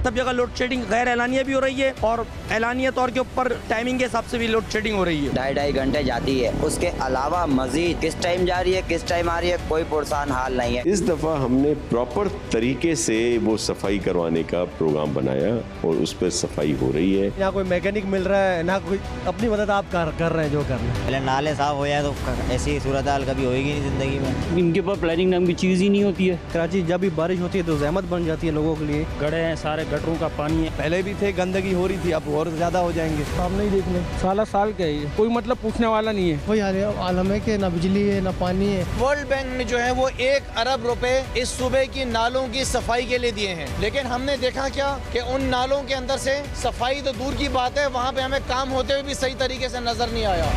सब जगह load shedding गैर एलानिया भी हो रही है और एलानिया तौर के ऊपर टाइमिंग के हिसाब से भी लोड शेडिंग हो रही है। 2.5 घंटे जाती है, उसके अलावा मजीद किस टाइम जा रही है किस टाइम आ रही है कोई पुरसान हाल नहीं है। इस दफा हमने प्रॉपर तरीके से वो सफाई करवाने का प्रोग्राम बनाया और उस पर सफाई हो रही है। यहाँ कोई मैकेनिक मिल रहा है ना, कोई अपनी मदद आप कर रहे हैं जो करना है। पहले नाले साफ हो जाए तो ऐसी सूरत हाल कभी होएगी नहीं जिंदगी में। इनके पास प्लानिंग नाम की चीज़ ही नहीं होती है। कराची जब भी बारिश होती है तो जहमत बन जाती है लोगों के लिए। गड्ढे हैं, सारे गटरों का पानी है। पहले भी थे, गंदगी हो रही थी, अब और ज्यादा हो जाएंगे। आप नहीं देख लें, साल का ही कोई मतलब पूछने वाला नहीं है। कोई आलम है कि ना बिजली है ना पानी है। वर्ल्ड बैंक ने जो है वो 1 अरब रुपए इस सूबे की नालों की सफाई के लिए दिए हैं, लेकिन हमने देखा क्या कि उन नालों के अंदर से सफाई तो दूर की बात है, वहाँ पे हमें काम होते हुए भी सही तरीके से नजर नहीं आया।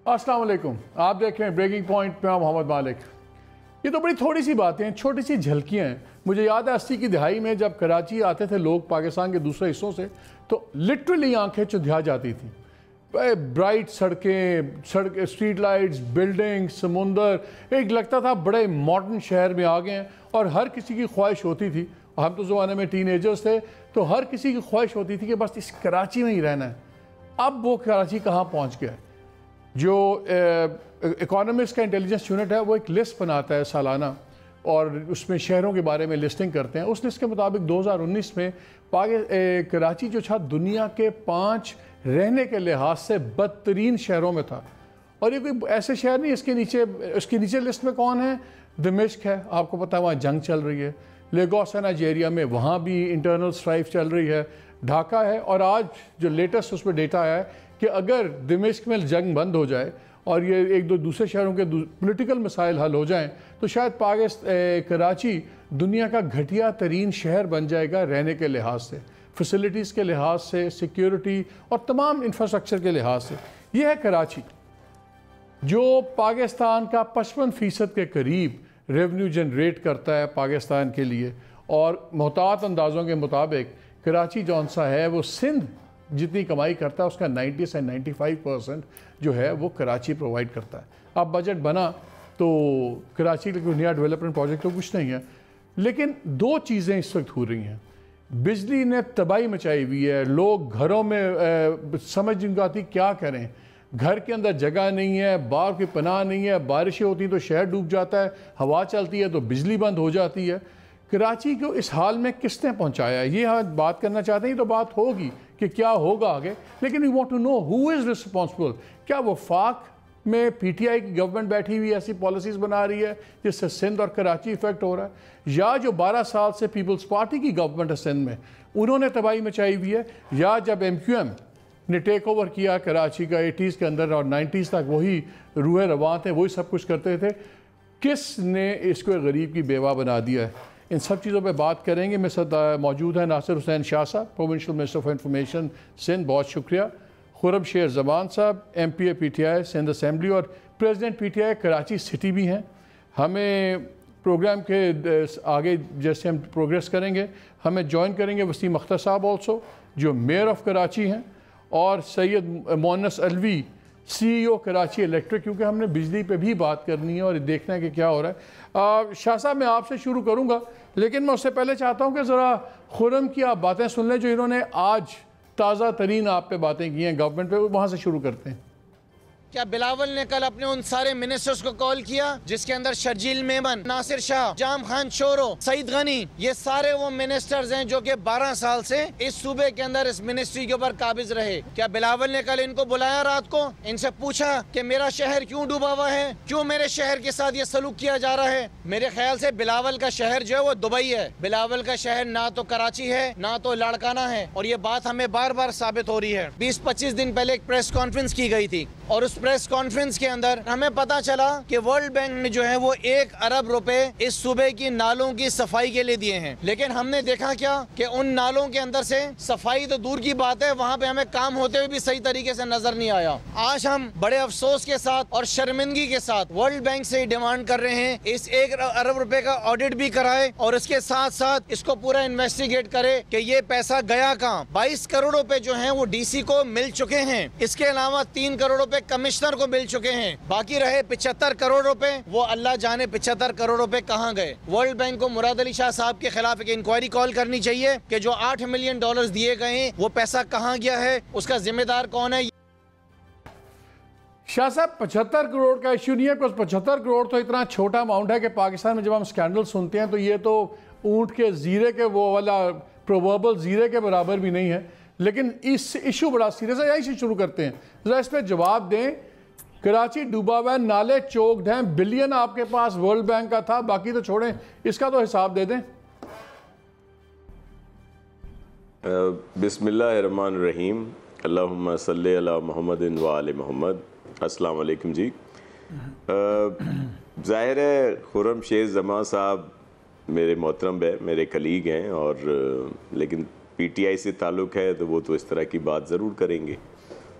अस्सलाम वालेकुम, आप देख रहे हैं ब्रेकिंग पॉइंट पे, मोहम्मद मालिक। ये तो बड़ी थोड़ी सी बातें हैं, छोटी सी झलकियाँ हैं। मुझे याद है 80 की दहाई में जब कराची आते थे लोग पाकिस्तान के दूसरे हिस्सों से, तो लिटरली आंखें चुंधिया जाती थी। ब्राइट सड़कें, स्ट्रीट लाइट्स, बिल्डिंग, समुंदर, एक लगता था बड़े मॉडर्न शहर में आ गए हैं। और हर किसी की ख्वाहिश होती थी, हम तो ज़माने में टीनेजर्स थे, तो हर किसी की ख्वाहिश होती थी कि बस इस कराची में ही रहना है। अब वो कराची कहाँ पहुँच गया है। जो इकोनॉमिक्स का इंटेलिजेंस यूनिट है वो एक लिस्ट बनाता है सालाना और उसमें शहरों के बारे में लिस्टिंग करते हैं। उस लिस्ट के मुताबिक 2019 में कराची जो था दुनिया के 5 रहने के लिहाज से बदतरीन शहरों में था। और ये कोई ऐसे शहर नहीं, उसके नीचे लिस्ट में कौन है? दमिश्क है, आपको पता है वहाँ जंग चल रही है। लेगोस है नाइजीरिया में, वहाँ भी इंटरनल स्ट्राइफ चल रही है। ढाका है, और आज जो लेटेस्ट उसमें डेटा आया है कि अगर दमिश्क में जंग बंद हो जाए और ये एक दो दूसरे शहरों के पॉलिटिकल मसाइल हल हो जाएं तो शायद कराची दुनिया का घटिया तरीन शहर बन जाएगा रहने के लिहाज से, फैसिलिटीज़ के लिहाज से, सिक्योरिटी और तमाम इंफ्रास्ट्रक्चर के लिहाज से। ये है कराची जो पाकिस्तान का 55% के करीब रेवेन्यू जनरेट करता है पाकिस्तान के लिए। और मोहतात अंदाज़ों के मुताबिक कराची जौन सा है वो सिंध जितनी कमाई करता है उसका 90 से 95% जो है वो कराची प्रोवाइड करता है। अब बजट बना तो कराची के नया डेवलपमेंट प्रोजेक्ट तो कुछ नहीं है, लेकिन 2 चीज़ें इस वक्त हो रही हैं। बिजली ने तबाही मचाई हुई है, लोग घरों में समझ नहीं आती क्या करें, घर के अंदर जगह नहीं है, बाहर की पनाह नहीं है, बारिशें होती हैं तो शहर डूब जाता है, हवा चलती है तो बिजली बंद हो जाती है। कराची को इस हाल में किसने पहुंचाया है, ये हम बात करना चाहते हैं। तो बात होगी कि क्या होगा आगे, लेकिन we want to know who is responsible. क्या वफाक में पीटीआई की गवर्नमेंट बैठी हुई ऐसी पॉलिसीज़ बना रही है जिससे सिंध और कराची इफेक्ट हो रहा है, या जो 12 साल से पीपल्स पार्टी की गवर्नमेंट है सिंध में उन्होंने तबाही मचाई हुई है, या जब MQM ने टेक ओवर किया कराची का 80s के अंदर और 90s तक वही रूह रवां थे, वही सब कुछ करते थे, किसने इसको गरीब की बेवा बना दिया है। इन सब चीज़ों पे बात करेंगे। मेरे साथ मौजूद है नासिर हुसैन शाह साहब, provincial minister of information Sindh, बहुत शुक्रिया। खुरम शेर जमान साहब, MPA PTI सिंध असेंबली और प्रेसिडेंट PTI कराची सिटी भी हैं। हमें प्रोग्राम के आगे जैसे हम प्रोग्रेस करेंगे हमें ज्वाइन करेंगे वसीम अख्तर साहब ऑल्सो जो मेयर ऑफ कराची हैं, और सैयद मोहन्नस अलवी CEO कराची इलेक्ट्रिक, क्योंकि हमने बिजली पे भी बात करनी है और देखना है कि क्या हो रहा है। शाह साहब मैं आपसे शुरू करूंगा, लेकिन मैं उससे पहले चाहता हूं कि ज़रा खुरम की आप बातें सुन लें जो इन्होंने आज ताज़ा तरीन आप पे बातें की हैं गवर्नमेंट पे, वहाँ से शुरू करते हैं। क्या बिलावल ने कल अपने उन सारे मिनिस्टर्स को कॉल किया जिसके अंदर शर्जील मेमन, नासिर शाह, जाम खान चोरो, सईद गनी, ये सारे वो मिनिस्टर्स हैं जो कि 12 साल से इस सूबे के अंदर इस मिनिस्ट्री के ऊपर काबिज रहे। क्या बिलावल ने कल इनको बुलाया रात को, इनसे पूछा कि मेरा शहर क्यों डूबा हुआ है, क्यों मेरे शहर के साथ ये सलूक किया जा रहा है? मेरे ख्याल से बिलावल का शहर जो है वो दुबई है, बिलावल का शहर ना तो कराची है ना तो लाड़काना है, और ये बात हमें बार बार साबित हो रही है। 20-25 दिन पहले एक प्रेस कॉन्फ्रेंस की गई थी और उस प्रेस कॉन्फ्रेंस के अंदर हमें पता चला कि वर्ल्ड बैंक ने जो है वो 1 अरब रुपए इस सूबे की नालों की सफाई के लिए दिए हैं, लेकिन हमने देखा क्या कि उन नालों के अंदर से सफाई तो दूर की बात है, वहाँ पे हमें काम होते हुए भी सही तरीके से नजर नहीं आया। आज हम बड़े अफसोस के साथ और शर्मिंदगी के साथ वर्ल्ड बैंक से डिमांड कर रहे हैं इस 1 अरब रुपए का ऑडिट भी कराए और इसके साथ साथ इसको पूरा इन्वेस्टिगेट करे कि ये पैसा गया कहाँ। 22 करोड़ रुपए जो है वो DC को मिल चुके हैं, इसके अलावा 3 करोड़ रुपए कमिश्नर कमिश्नर को मिल चुके हैं। बाकी रहे 75 करोड़ रुपए, वो अल्लाह जाने 75 करोड़ रुपए कहाँ गए। वर्ल्ड बैंक को मुराद अली शाह साहब के खिलाफ एक इंक्वायरी कॉल करनी चाहिए कि जो $8 मिलियन दिए गए हैं वो पैसा कहाँ गया है, उसका जिम्मेदार कौन है। शाह साहब 75 करोड़ का इश्यू नहीं है, कुछ 75 करोड़ तो इतना छोटा अमाउंट है कि पाकिस्तान में जब हम स्कैंडल सुनते हैं तो ये तो ऊँट के जीरे के वो वाला प्रोवर्बल जीरे के बराबर भी नहीं है। लेकिन इस इशू बड़ा सीरियस है, यहीं से शुरू करते हैं, जरा इस पर जवाब दें। कराची डूबा हुआ है, नाले चौकड हैं, बिलियन आपके पास वर्ल्ड बैंक का था, बाकी तो छोड़ें, इसका तो हिसाब दे दें। बिस्मिल्लाहिर्रहमानिर्रहीम, अल्लाहुम्मा सल्ली अला मुहम्मदिन व आले मुहम्मद। अस्सलाम वालेकुम जी। ज़ाहिर है खुर्रम शेर जमा साहब मेरे मोहतरम है, मेरे कलीग हैं, और लेकिन पीटीआई से ताल्लुक़ है तो वो तो इस तरह की बात ज़रूर करेंगे।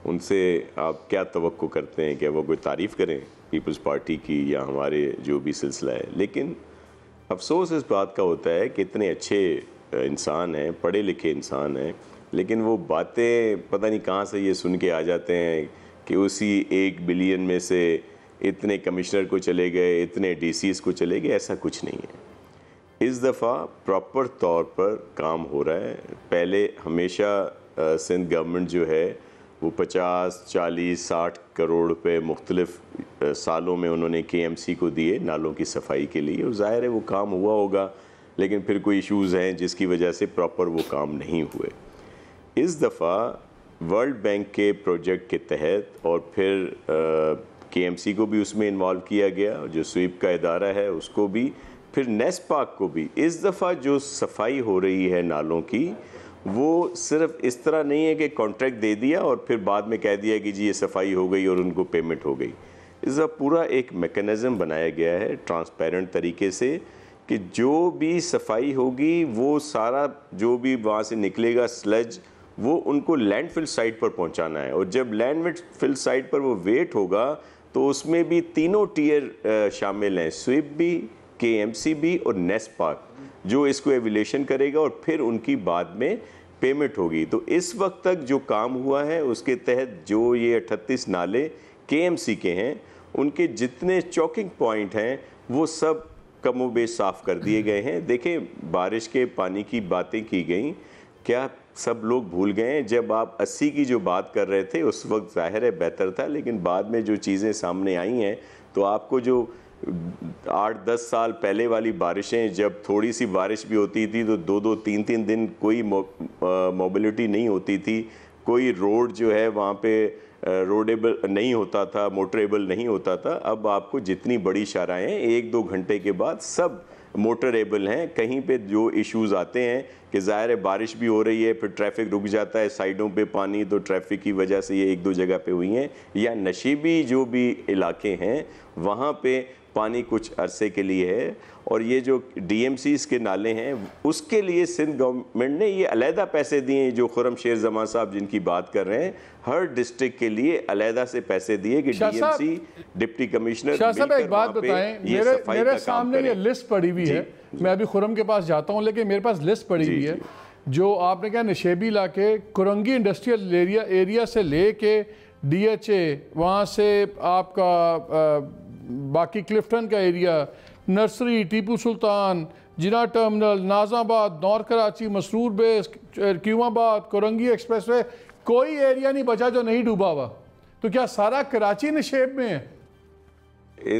उनसे आप क्या तवक्को करते हैं कि वो कोई तारीफ़ करें पीपल्स पार्टी की या हमारे जो भी सिलसिला है। लेकिन अफसोस इस बात का होता है कि इतने अच्छे इंसान हैं, पढ़े लिखे इंसान हैं, लेकिन वो बातें पता नहीं कहाँ से ये सुन के आ जाते हैं कि उसी 1 बिलियन में से इतने कमिश्नर को चले गए, इतने डीसीज़ को चले गए। ऐसा कुछ नहीं है। इस दफ़ा प्रॉपर तौर पर काम हो रहा है। पहले हमेशा सिंध गवर्नमेंट जो है वो 50, 40, 60 करोड़ रुपए मुख्तलिफ सालों में उन्होंने KMC को दिए नालों की सफाई के लिए, और ज़ाहिर है वो काम हुआ होगा, लेकिन फिर कोई इश्यूज़ हैं जिसकी वजह से प्रॉपर वो काम नहीं हुए। इस दफ़ा वर्ल्ड बैंक के प्रोजेक्ट के तहत और फिर KMC को भी उसमें इन्वॉल्व किया गया, जो स्वीप का इदारा है उसको भी, फिर नेस्पाक को भी। इस दफ़ा जो सफाई हो रही है नालों की, वो सिर्फ इस तरह नहीं है कि कॉन्ट्रैक्ट दे दिया और फिर बाद में कह दिया कि जी ये सफाई हो गई और उनको पेमेंट हो गई। इसका पूरा एक मैकेनिज़्म बनाया गया है ट्रांसपेरेंट तरीके से कि जो भी सफाई होगी वो सारा जो भी वहाँ से निकलेगा स्लज, वो उनको लैंडफिल साइट पर पहुँचाना है। और जब लैंडफिल साइट पर वो वेट होगा तो उसमें भी तीनों टीयर शामिल हैं, स्वीप भी, KMC भी और नेस्पाक, जो इसको एविलेशन करेगा और फिर उनकी बाद में पेमेंट होगी। तो इस वक्त तक जो काम हुआ है उसके तहत जो ये 38 नाले KMC के हैं, उनके जितने चौकिंग पॉइंट हैं वो सब कमोबेश साफ़ कर दिए गए हैं। देखें, बारिश के पानी की बातें की गई, क्या सब लोग भूल गए हैं? जब आप 80 की जो बात कर रहे थे उस वक्त ज़ाहिर है बेहतर था, लेकिन बाद में जो चीज़ें सामने आई हैं तो आपको जो 8-10 साल पहले वाली बारिशें, जब थोड़ी सी बारिश भी होती थी तो 2-2, 3-3 दिन कोई मोबिलिटी नहीं होती थी, कोई रोड जो है वहाँ पे रोडेबल नहीं होता था, मोटरेबल नहीं होता था। अब आपको जितनी बड़ी शाहराहें 1-2 घंटे के बाद सब मोटरेबल हैं। कहीं पे जो इश्यूज़ आते हैं कि ज़ाहिर है बारिश भी हो रही है, फिर ट्रैफिक रुक जाता है, साइडों पे पानी, तो ट्रैफिक की वजह से ये 1-2 जगह पे हुई हैं, या नशीबी जो भी इलाके हैं वहाँ पे पानी कुछ अरसे के लिए है। और ये जो DMCs के नाले हैं उसके लिए सिंध गवर्नमेंट ने ये अलहदा पैसे दिए, जो खुर्रम शेर जमा साहब जिनकी बात कर रहे हैं, हर डिस्ट्रिक्ट के लिए अलहदा से पैसे दिए कि DMC डिप्टी कमिश्नर। शाह साहब एक बात बताएं, मेरे सामने ये लिस्ट पड़ी हुई है, मैं अभी खुर्रम के पास जाता हूँ लेकिन मेरे पास लिस्ट पड़ी हुई है जो आपने कहा नशेबी इलाके, कुरंगी इंडस्ट्रियल एरिया से ले के DHA, वहाँ से आपका बाकी क्लिफ्टन का एरिया, नर्सरी, टीपू सुल्तान, जिना टर्मिनल, नाजाबाद, north Karachi, Masroor base, Qayyumabad, Korangi expressway, कोई एरिया नहीं बचा जो नहीं डूबा हुआ। तो क्या सारा कराची नशेब में है?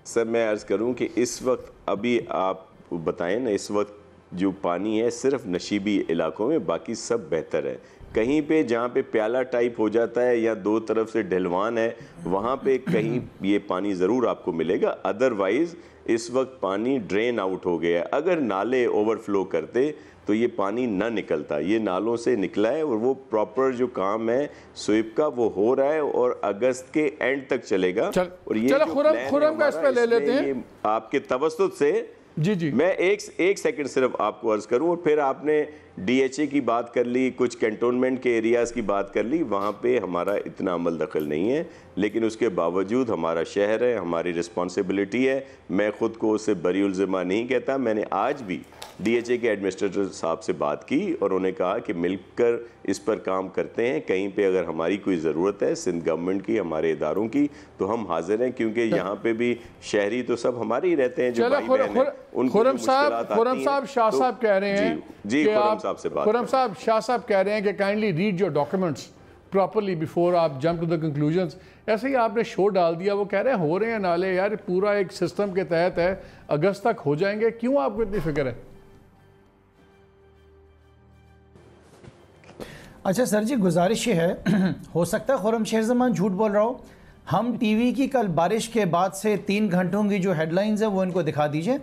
सर मैं अर्ज़ करूं कि इस वक्त अभी आप बताएं ना, इस वक्त जो पानी है सिर्फ नशीबी इलाकों में, बाकी सब बेहतर है। कहीं पे जहाँ पे प्याला टाइप हो जाता है या 2 तरफ से ढलवान है, वहाँ पे कहीं ये पानी ज़रूर आपको मिलेगा। अदरवाइज़ इस वक्त पानी ड्रेन आउट हो गया है। अगर नाले ओवरफ्लो करते तो ये पानी ना निकलता, ये नालों से निकला है और वो प्रॉपर जो काम है स्वीप का वो हो रहा है और अगस्त के एंड तक चलेगा। और ये खुर्रम का इस पे ले लेते हैं आपके तवस्सुत से। जी मैं एक सेकंड सिर्फ आपको अर्ज करूं, और फिर आपने DHA की बात कर ली, कुछ कैंटोनमेंट के एरियाज़ की बात कर ली, वहाँ पे हमारा इतना अमल दखल नहीं है, लेकिन उसके बावजूद हमारा शहर है, हमारी रिस्पॉन्सिबिलिटी है। मैं ख़ुद को उससे बरीउल ज़िम्मा नहीं कहता। मैंने आज भी DHA के एडमिनिस्ट्रेटर साहब से बात की और उन्हें कहा कि मिलकर इस पर काम करते हैं, कहीं पे अगर हमारी कोई ज़रूरत है सिंध गवर्नमेंट की, हमारे इदारों की, तो हम हाजिर हैं, क्योंकि यहाँ पे भी शहरी तो सब हमारे ही रहते हैं जो भाई बहन हैं, उनको खुरम साहब शाह साहब कह रहे हैं जी खुरम साहब से बात, खुरम साहब शाह साहब कह रहे हैं कि kindly read your documents properly before आप जंप टू द कंक्लूजन्स। ऐसे ही आपने शो डाल दिया, वो कह रहे हैं हो रहे हैं नाले, यार पूरा एक सिस्टम के तहत है, अगस्त तक हो जाएंगे, क्यों आपको इतनी फिक्र है? अच्छा सर जी, गुजारिश ये है, हो सकता है खुरम शेर ज़मान झूठ बोल रहा हो, हम टीवी की कल बारिश के बाद से 3 घंटों की जो हेडलाइंस है वो इनको दिखा दीजिए,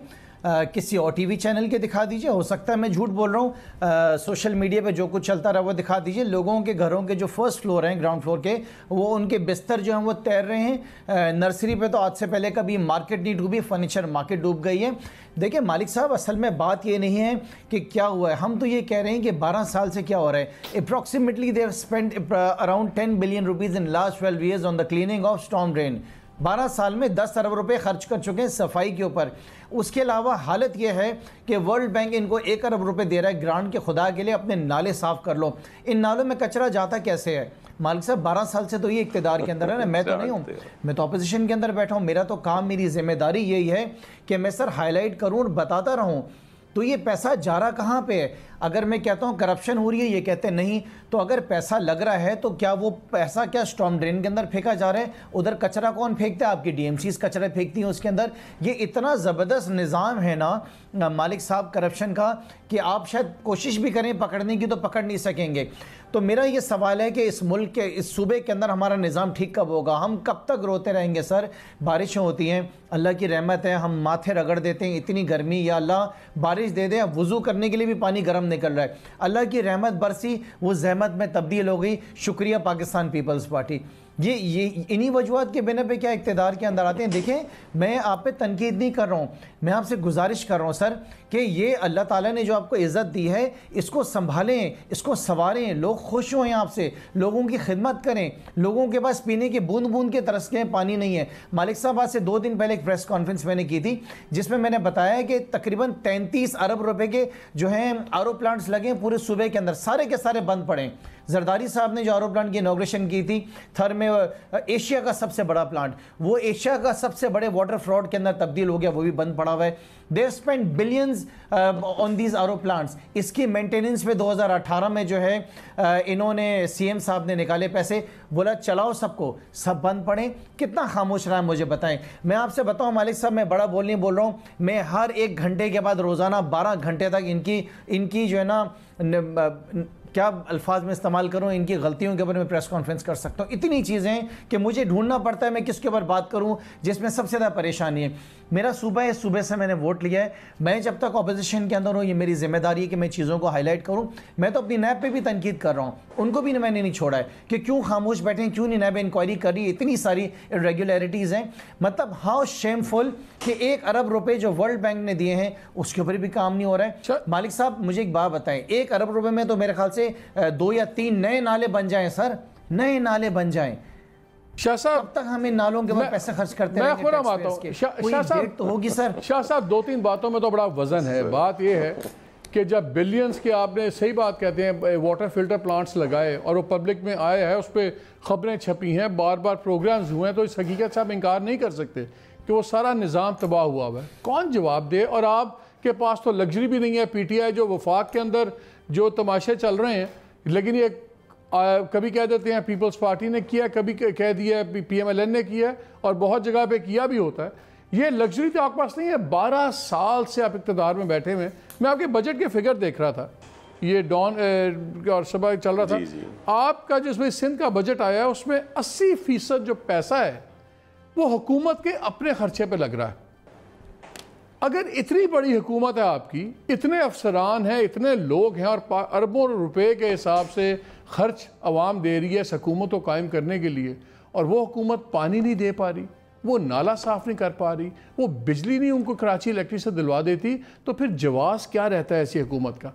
किसी और टीवी चैनल के दिखा दीजिए, हो सकता है मैं झूठ बोल रहा हूँ, सोशल मीडिया पे जो कुछ चलता रहा वो दिखा दीजिए। लोगों के घरों के जो फर्स्ट फ्लोर हैं, ग्राउंड फ्लोर के, वो उनके बिस्तर जो हैं वो तैर रहे हैं। नर्सरी पे तो आज से पहले कभी मार्केट नहीं डूबी, फर्नीचर मार्केट डूब गई है। देखिए मालिक साहब, असल में बात ये नहीं है कि क्या हुआ है, हम तो ये कह रहे हैं कि 12 साल से क्या हो रहा है। Approximately they have spent around 10 billion rupees in last 12 years on the cleaning of storm drain. 12 साल में 10 अरब रुपए खर्च कर चुके हैं सफाई के ऊपर। उसके अलावा हालत यह है कि वर्ल्ड बैंक इनको 1 अरब रुपए दे रहा है ग्रांट के, खुदा के लिए अपने नाले साफ कर लो। इन नालों में कचरा जाता कैसे है? मालिक साहब 12 साल से तो ये इक़्तिदार के अंदर है ना, मैं तो नहीं हूँ, मैं तो अपोजिशन के अंदर बैठा हूँ। मेरा तो काम, मेरी जिम्मेदारी यही है कि मैं सर हाईलाइट करूँ और बताता रहूँ। तो ये पैसा जा रहा कहाँ पे है? अगर मैं कहता हूँ करप्शन हो रही है, ये कहते नहीं, तो अगर पैसा लग रहा है तो क्या वो पैसा क्या स्टॉर्म ड्रेन के अंदर फेंका जा रहा है? उधर कचरा कौन फेंकता है? आपकी DMCs कचरा फेंकती हैं उसके अंदर। ये इतना ज़बरदस्त निज़ाम है ना मालिक साहब करप्शन का, कि आप शायद कोशिश भी करें पकड़ने की तो पकड़ नहीं सकेंगे। तो मेरा ये सवाल है कि इस मुल्क के, इस सूबे के अंदर हमारा निज़ाम ठीक कब होगा? हम कब तक रोते रहेंगे सर? बारिशें होती हैं, अल्लाह की रहमत है, हम माथे रगड़ देते हैं, इतनी गर्मी, या अल्लाह बारिश दे दे, वज़ू करने के लिए भी पानी गर्म निकल रहा है, अल्लाह की रहमत बरसी, वो जहमत में तब्दील हो गई, शुक्रिया पाकिस्तान पीपल्स पार्टी। ये इन्हीं वजूहत के बिना पे क्या इक़्तिदार के अंदर आते हैं? देखें, मैं आप पे तनकीद नहीं कर रहा हूँ, मैं आपसे गुजारिश कर रहा हूँ सर कि ये अल्लाह ताला ने जो आपको इज़्ज़त दी है, इसको संभालें, इसको संवारें, लोग खुश हों आपसे, लोगों की खिदमत करें। लोगों के पास पीने के बूंद बूंद के तरस के पानी नहीं है। मालिक साहब, आज से 2 दिन पहले एक प्रेस कॉन्फ्रेंस मैंने की थी, जिसमें मैंने बताया कि तकरीबन 33 अरब रुपए के जो हैं RO प्लांट्स लगे हैं पूरे सूबे के अंदर, सारे के सारे बंद पड़े। जरदारी साहब ने जो RO प्लांट की इनॉग्रेशन की थी, थर में एशिया का सबसे बड़ा प्लांट, वो एशिया का सबसे बड़े वाटर फ्रॉड के अंदर तब्दील हो गया, वो भी बंद पड़ा हुआ है। They spend billions on these RO plants. इसकी मेंटेनेंस पे 2018 में जो है इन्होंने CM साहब ने निकाले पैसे, बोला चलाओ सबको, सब बंद पड़े। कितना खामोश रहा है मुझे बताएं। मैं आपसे बताऊं मालिक साहब, मैं बड़ा बोल नहीं बोल रहा हूँ, मैं हर 1 घंटे के बाद रोज़ाना 12 घंटे तक इनकी जो है ना, क्या अल्फाज में इस्तेमाल करूं, इनकी गलतियों के ऊपर मैं प्रेस कॉन्फ्रेंस कर सकता हूं। इतनी चीज़ें हैं कि मुझे ढूंढना पड़ता है मैं किसके ऊपर बात करूं, जिसमें सबसे ज़्यादा परेशानी है। मेरा सूबा है, सूबे से मैंने वोट लिया है, मैं जब तक अपोजिशन के अंदर हूँ, ये मेरी जिम्मेदारी है कि मैं चीज़ों को हाईलाइट करूँ। मैं तो अपनी नैब पे भी तनकीद कर रहा हूँ, उनको भी मैंने नहीं छोड़ा है कि क्यों खामोश बैठे हैं, क्यों नहीं नैब इंक्वायरी कर रही है, इतनी सारी इरेगुलरिटीज़ हैं। मतलब हाउ शेमफुल कि 1 अरब रुपए जो वर्ल्ड बैंक ने दिए हैं उसके ऊपर भी काम नहीं हो रहा है। मालिक साहब मुझे एक बात बताएं, 1 अरब रुपए में तो मेरे ख्याल से 2 या 3 नए नाले बन जाएं सर, नए नाले बन जाएं। शाह साहब, अब तक हम इन नालों के ऊपर पैसे खर्च करते हैं, मैं खुद आता हूं। शाह साहब तो होगी सर। शाह साहब 2-3 बातों में तो बड़ा वजन है। बात यह है कि जब बिलियंस के, आपने सही बात कहते हैं, वाटर फिल्टर प्लांट्स लगाए और वो पब्लिक में आया है, उस पर खबरें छपी हैं, बार बार प्रोग्राम्स हुए हैं, तो इस हकीकत से आप इनकार नहीं कर सकते कि वो सारा निज़ाम तबाह हुआ हुआ है। कौन जवाब दे? और आपके पास तो लग्जरी भी नहीं है। PTI जो वफाक के अंदर जो तमाशे चल रहे हैं, लेकिन ये कभी कह देते हैं पीपल्स पार्टी ने किया, कभी कह दिया PMLN ने किया, और बहुत जगह पे किया भी होता है। ये लग्जरी तो आपके पास नहीं है। 12 साल से आप इक़्तिदार में बैठे हुए। मैं आपके बजट के फिगर देख रहा था, ये डॉन और सुबह चल रहा था जी। आपका जिसमें सिंध का बजट आया है, उसमें 80% जो पैसा है वो हुकूमत के अपने खर्चे पे लग रहा है। अगर इतनी बड़ी हुकूमत है आपकी, इतने अफसरान हैं, इतने लोग हैं, और अरबों रुपए के हिसाब से खर्च अवाम दे रही है इस हुकूमत को कायम करने के लिए, और वो हुकूमत पानी नहीं दे पा रही, वो नाला साफ़ नहीं कर पा रही, वो बिजली नहीं उनको कराची इलेक्ट्रिक से दिलवा देती, तो फिर जवाब क्या रहता है ऐसी हुकूमत का?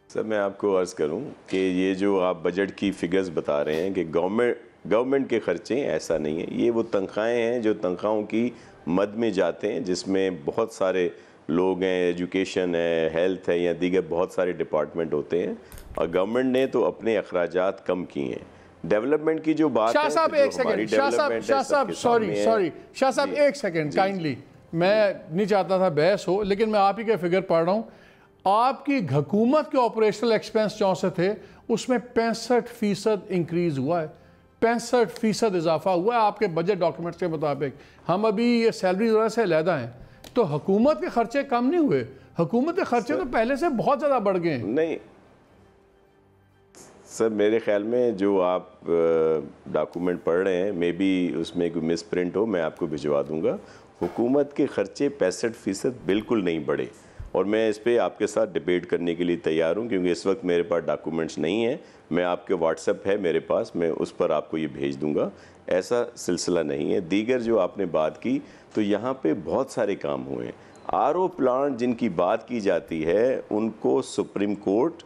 सर मैं आपको अर्ज़ करूं कि ये जो आप बजट की फिगर्स बता रहे हैं कि गवर्नमेंट के खर्चे, ऐसा नहीं है। ये वो तनख्वाहें हैं जो तनख्वाहों की मद में जाते हैं, जिसमें बहुत सारे लोग हैं, एजुकेशन है, हेल्थ है या दीगर बहुत सारे डिपार्टमेंट होते हैं और गवर्नमेंट ने तो अपने अखराजात कम किए हैं। डेवलपमेंट की जो बात शाह साहब एक सेकंड, शाह साहब सॉरी शाह साहब एक सेकंड काइंडली, मैं नहीं चाहता था बहस हो, लेकिन मैं आप ही के फिगर पढ़ रहा हूँ। आपकी हुकूमत के ऑपरेशनल एक्सपेंस जो से थे उसमें 65% इंक्रीज हुआ है, 65% इजाफा हुआ है आपके बजट डॉक्यूमेंट्स के मुताबिक। हम अभी ये सैलरी वगैरह से अलहदा हैं, तो हुकूमत के खर्चे कम नहीं हुए, हुकूमत के खर्चे तो पहले से बहुत ज़्यादा बढ़ गए हैं। नहीं सर, मेरे ख्याल में जो आप डॉक्यूमेंट पढ़ रहे हैं मे बी उसमें कोई मिस प्रिंट हो, मैं आपको भिजवा दूंगा। हुकूमत के खर्चे 65% बिल्कुल नहीं बढ़े और मैं इस पर आपके साथ डिबेट करने के लिए तैयार हूँ, क्योंकि इस वक्त मेरे पास डॉक्यूमेंट्स नहीं हैं। मैं आपके व्हाट्सएप है मेरे पास, मैं उस पर आपको ये भेज दूँगा। ऐसा सिलसिला नहीं है। दीगर जो आपने बात की तो यहाँ पे बहुत सारे काम हुए हैं। RO प्लांट जिनकी बात की जाती है उनको सुप्रीम कोर्ट,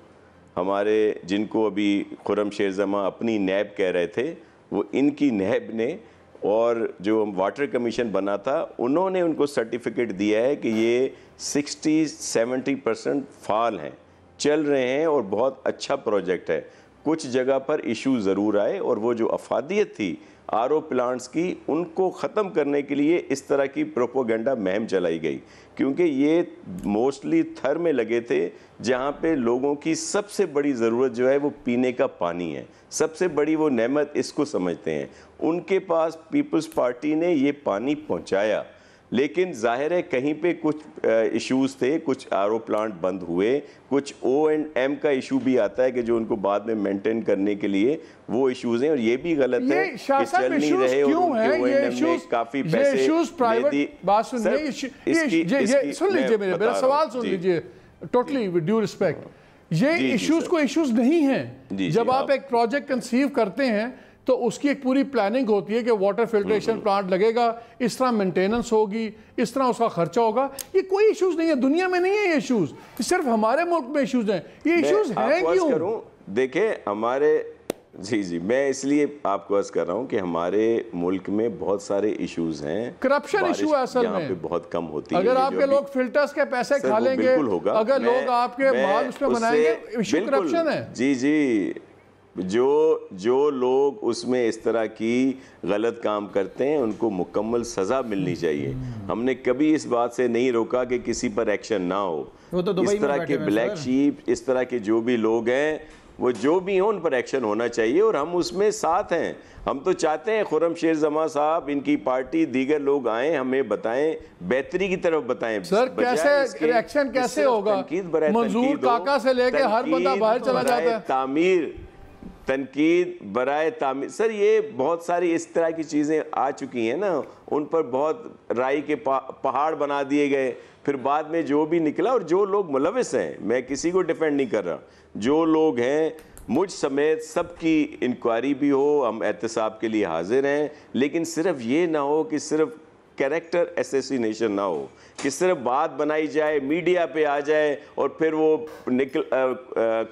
हमारे जिनको अभी खुर्रम शेर-जमां अपनी नैब कह रहे थे, वो इनकी नैब ने और जो वाटर कमीशन बना था उन्होंने उनको सर्टिफिकेट दिया है कि ये 60-70% फाल हैं, चल रहे हैं और बहुत अच्छा प्रोजेक्ट है। कुछ जगह पर इशू ज़रूर आए और वो जो अफादियत थी RO प्लांट्स की, उनको ख़त्म करने के लिए इस तरह की प्रोपोगंडा मुहिम चलाई गई, क्योंकि ये मोस्टली थर में लगे थे जहाँ पे लोगों की सबसे बड़ी ज़रूरत जो है वो पीने का पानी है, सबसे बड़ी वो नेमत इसको समझते हैं। उनके पास पीपल्स पार्टी ने ये पानी पहुँचाया, लेकिन जाहिर है कहीं पे कुछ इश्यूज़ थे, कुछ RO प्लांट बंद हुए, कुछ O&M का इशू भी आता है कि जो उनको बाद में मेंटेन करने के लिए वो इश्यूज़ हैं, और ये भी गलत है कि चल नहीं रहे और उनके O&M में काफ़ी पैसे सुन लीजिए मेरा सवाल सुन लीजिए, टोटली विद ड्यू रिस्पेक्ट, ये इश्यूज को इश्यूज नहीं हैं। जब आप एक प्रोजेक्ट कंसीव करते हैं तो उसकी एक पूरी प्लानिंग होती है कि वाटर फिल्ट्रेशन प्लांट लगेगा, इस तरह मेंटेनेंस होगी, इस तरह उसका खर्चा होगा। ये कोई इश्यूज नहीं है, दुनिया में नहीं है ये इश्यूज, सिर्फ हमारे मुल्क में इश्यूज हैं। ये इश्यूज हैं क्यों? देखें हमारे जी मैं इसलिए आपको अर्ज कर रहा हूँ कि हमारे मुल्क में बहुत सारे इश्यूज हैं। करप्शन इशू है असल में, पे बहुत कम होती है। अगर आपके लोग फिल्टर्स के पैसे खा लेंगे, अगर लोग आपके माल उसमें बनाएंगे, इशू करप्शन है। जी जो लोग उसमें इस तरह की गलत काम करते हैं उनको मुकम्मल सज़ा मिलनी चाहिए। हमने कभी इस बात से नहीं रोका कि किसी पर एक्शन ना हो। इस तरह के ब्लैक शीप, इस तरह के जो भी लोग हैं, वो जो भी हो उन पर एक्शन होना चाहिए और हम उसमें साथ हैं। हम तो चाहते हैं खुर्रम शेर-जमां साहब, इनकी पार्टी, दीगर लोग आएँ, हमें बताएं, बेहतरी की तरफ बताएं। सर कैसे एक्शन कैसे होगा? मंजूर काका से लेके हर बंदा बाहर चला जाता है। तनकीद बराए तामीर, सर ये बहुत सारी इस तरह की चीज़ें आ चुकी हैं ना, उन पर बहुत राई के पहाड़ बना दिए गए। फिर बाद में जो भी निकला, और जो लोग मुलविस हैं, मैं किसी को डिफेंड नहीं कर रहा, जो लोग हैं मुझ समेत सबकी इंक्वायरी भी हो, हम एहतसाब के लिए हाजिर हैं। लेकिन सिर्फ ये ना हो कि सिर्फ कैरेक्टर एसेसिनेशन ना हो कि सिर्फ बात बनाई जाए, मीडिया पे आ जाए और फिर वो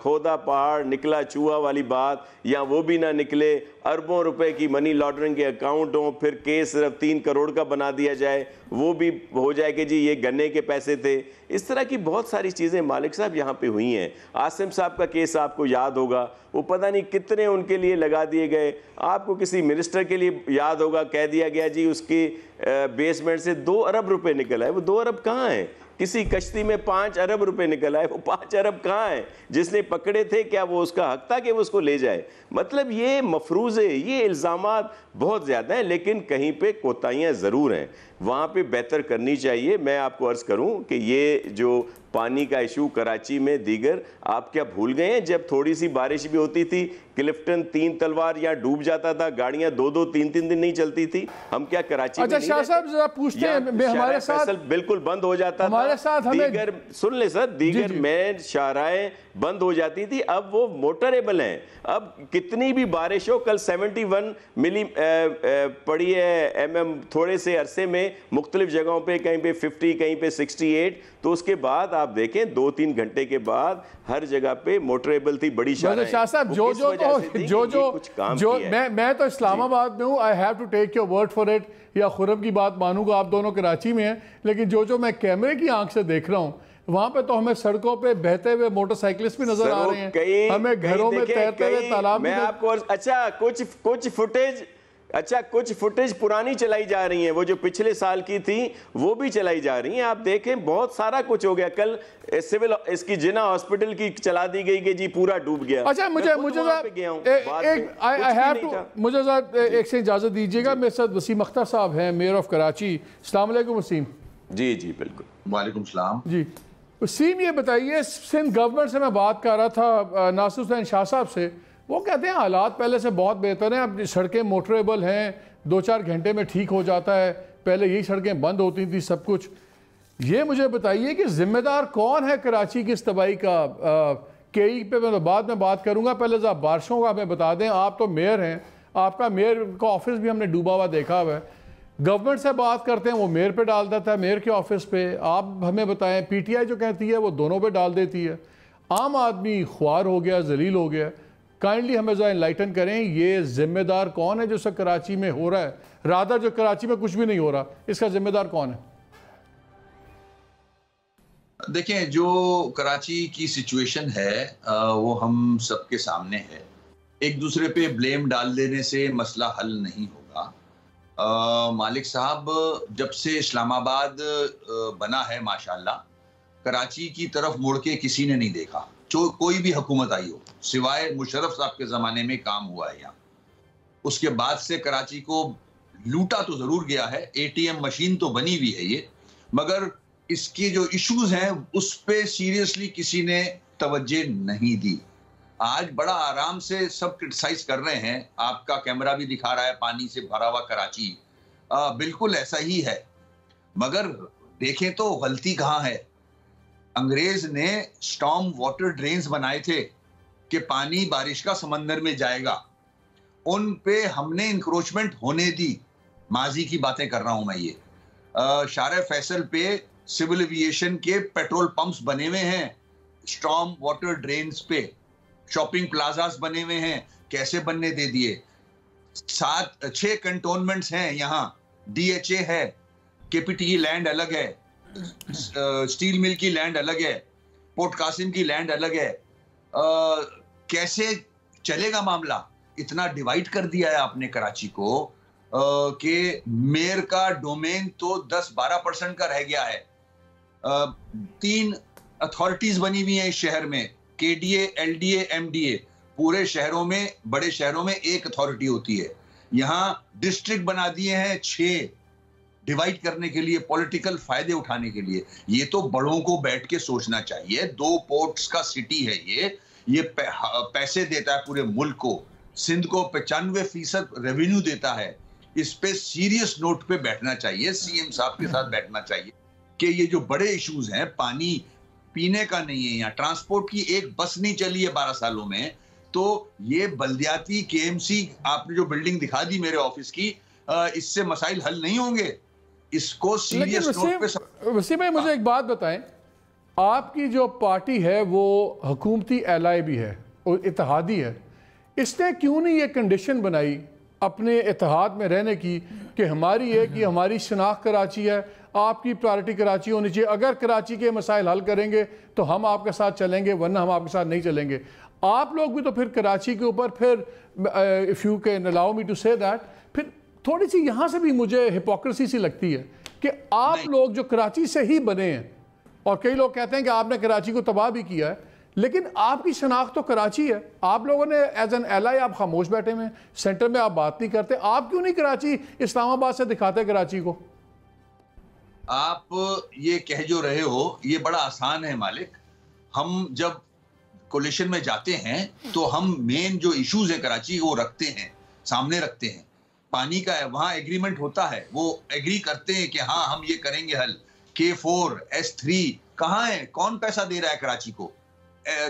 खोदा पहाड़ निकला चूहा वाली बात, या वो भी ना निकले, अरबों रुपए की मनी लॉन्ड्रिंग के अकाउंट हों, फिर केस सिर्फ 3 करोड़ का बना दिया जाए, वो भी हो जाए कि जी ये गन्ने के पैसे थे। इस तरह की बहुत सारी चीज़ें मालिक साहब यहाँ पे हुई हैं। आसिम साहब का केस आपको याद होगा, वो पता नहीं कितने उनके लिए लगा दिए गए। आपको किसी मिनिस्टर के लिए याद होगा, कह दिया गया जी उसकी बेसमेंट से 2 अरब रुपए निकल आए। वो 2 अरब कहाँ हैं? किसी कश्ती में 5 अरब रुपए निकल आए, वो 5 अरब कहाँ हैं? जिसने पकड़े थे क्या वो उसका हक था कि वो उसको ले जाए? मतलब ये मफरूज़े, ये इल्ज़ामात बहुत ज़्यादा हैं, लेकिन कहीं पे कोताहियाँ ज़रूर हैं, वहाँ पे बेहतर करनी चाहिए। मैं आपको अर्ज़ करूँ कि ये जो पानी का इशू कराची में दीगर, आप क्या भूल गए हैं जब थोड़ी सी बारिश भी होती थी, क्लिफ्टन 3 तलवार यहाँ डूब जाता था, गाड़ियाँ 2-2 3-3 दिन नहीं चलती थी। हम क्या कराची अच्छा शाह साहब जरा पूछते हैं, हमारे साथ बिल्कुल बंद हो जाता हमारे साथ था, दीगर सुन ले सर, दीगर में शाहराएं बंद हो जाती थी, अब वो मोटरेबल हैं। अब कितनी भी बारिश हो, कल 71 मिली पड़ी है MM थोड़े से अरसे में, मुख्तलिफ जगहों पे, कहीं पे 50, कहीं पे 68। तो उसके बाद आप देखें 2-3 घंटे के बाद हर जगह पे मोटरेबल थी बड़ी शाह साहब जो मैं तो इस्लामाबाद में हूँ, I have to take your word for it, या खुरम की बात मानूंगा, आप दोनों कराची में हैं, लेकिन जो मैं कैमरे की आंख से देख रहा हूँ वहां पे तो हमें सड़कों पे बहते हुए मोटरसाइकिलिस्ट भी नजर आ रहे हैं, हमें घरों में तैरते हुए तालाब में। आपको अच्छा कुछ फुटेज पुरानी चलाई जा रही है, वो जो पिछले साल की थी वो भी चलाई जा रही है। आप देखें बहुत सारा कुछ हो गया। कल सिविल इसकी जिना हॉस्पिटल की चला दी गई कि जी पूरा डूब गया। अच्छा मुझे एक से इजाजत दीजिएगा, मेरे साथ वसीम अख्तर साहब हैं, मेयर ऑफ कराची। अस्सलाम वालेकुम वसीम। जी जी बिल्कुल, वालेकुम सलाम जी। वसीम ये बताइए, सिंध गवर्नमेंट से मैं बात कर रहा था नासिर हुसैन शाह साहब से, वो कहते हैं हालात पहले से बहुत बेहतर हैं, अब सड़कें मोटरेबल हैं, 2-4 घंटे में ठीक हो जाता है, पहले यही सड़कें बंद होती थी सब कुछ। ये मुझे बताइए कि जिम्मेदार कौन है कराची की इस तबाही का? केई पे मैं तो बाद में बात करूंगा, पहले जब बारिशों का हमें बता दें। आप तो मेयर हैं, आपका मेयर का ऑफिस भी हमने डूबा हुआ देखा हुआ है। गवर्नमेंट से बात करते हैं, वो मेयर पे डाल देता है, मेयर के ऑफिस पे। आप हमें बताएं, पीटीआई जो कहती है वो दोनों पे डाल देती है। आम आदमी ख्वार हो गया, जलील हो गया। काइंडली हमें ज़रा इनलाइटन करें, ये जिम्मेदार कौन है जो सब कराची में हो रहा है? राधा जो कराची में कुछ भी नहीं हो रहा, इसका जिम्मेदार कौन है? देखें, जो कराची की सिचुएशन है वो हम सबके सामने है। एक दूसरे पे ब्लेम डाल देने से मसला हल नहीं होगा। मालिक साहब, जब से इस्लामाबाद बना है माशाल्लाह, कराची की तरफ मुड़ के किसी ने नहीं देखा, जो कोई भी हुकूमत आई हो, सिवाय मुशर्रफ साहब के ज़माने में काम हुआ है यहाँ। उसके बाद से कराची को लूटा तो ज़रूर गया है, ATM मशीन तो बनी हुई है ये, मगर इसके जो इश्यूज हैं उस पे सीरियसली किसी ने तवज्जो नहीं दी। आज बड़ा आराम से सब क्रिटिसाइज कर रहे हैं, आपका कैमरा भी दिखा रहा है पानी से भरा हुआ कराची, बिल्कुल ऐसा ही है। मगर देखें तो गलती कहाँ है? अंग्रेज ने स्टॉर्म वाटर ड्रेन्स बनाए थे कि पानी बारिश का समंदर में जाएगा, उन पे हमने इंक्रोचमेंट होने दी। माजी की बातें कर रहा हूं मैं ये। शारे फैसल पे सिविल एविएशन के पेट्रोल पंप्स बने हुए हैं स्टॉर्म वाटर ड्रेन्स पे, शॉपिंग प्लाजास बने हुए हैं, कैसे बनने दे दिए। 6 कंटोनमेंट्स हैं यहाँ, DHA है, KPT की लैंड अलग है, स्टील मिल की लैंड अलग है, पोर्ट कासिम की लैंड अलग है। कैसे चलेगा मामला? इतना डिवाइड कर दिया है आपने कराची को कि मेयर का डोमेन तो 10-12% का रह गया है। 3 अथॉरिटीज बनी हुई हैं इस शहर में, KDA, LDA, MDA। पूरे शहरों में, बड़े शहरों में 1 अथॉरिटी होती है। यहाँ डिस्ट्रिक्ट बना दिए हैं 6, डिवाइड करने के लिए, पॉलिटिकल फायदे उठाने के लिए। ये तो बड़ों को बैठ के सोचना चाहिए। 2 पोर्ट्स का सिटी है ये पैसे देता है पूरे मुल्क को। सिंध को 95% रेवेन्यू देता है। इस पे सीरियस नोट पे बैठना चाहिए, CM साहब के साथ बैठना चाहिए कि ये जो बड़े इश्यूज हैं, पानी पीने का नहीं है, यहाँ ट्रांसपोर्ट की एक बस नहीं चली है 12 सालों में, तो ये बल्दियाती KMC आपने जो बिल्डिंग दिखा दी मेरे ऑफिस की, इससे मसाइल हल नहीं होंगे। इसको सीरियस नोट पे। वसीम भाई मुझे एक बात बताएं, आपकी जो पार्टी है वो हुकूमती एलाई भी है और इत्तेहादी है, इसने क्यों नहीं ये कंडीशन बनाई अपने इत्तेहाद में रहने की कि हमारी है कि हमारी शनाख्त कराची है, आपकी प्रायोरिटी कराची होनी चाहिए, अगर कराची के मसाइल हल करेंगे तो हम आपके साथ चलेंगे, वरना हम आपके साथ नहीं चलेंगे। आप लोग भी तो फिर कराची के ऊपर फिर, if you can allow me to say that, फिर थोड़ी सी यहाँ से भी मुझे हिपोक्रेसी सी लगती है कि आप लोग जो कराची से ही बने हैं, और कई लोग कहते हैं कि आपने कराची को तबाह भी किया है, लेकिन आपकी शनाख्त तो कराची है। आप लोगों ने एज एन एलाई आप खामोश बैठे हुए हैं, सेंटर में आप बात नहीं करते। आप क्यों नहीं कराची इस्लामाबाद से दिखाते कराची को? आप ये कह जो रहे हो ये बड़ा आसान है मालिक। हम जब कोलिशन में जाते हैं तो हम मेन जो इश्यूज है कराची वो रखते हैं, सामने रखते हैं। पानी का है, वहां एग्रीमेंट होता है, वो एग्री करते हैं कि हाँ हम ये करेंगे हल। K4, S3 कहाँ है? कौन पैसा दे रहा है कराची को?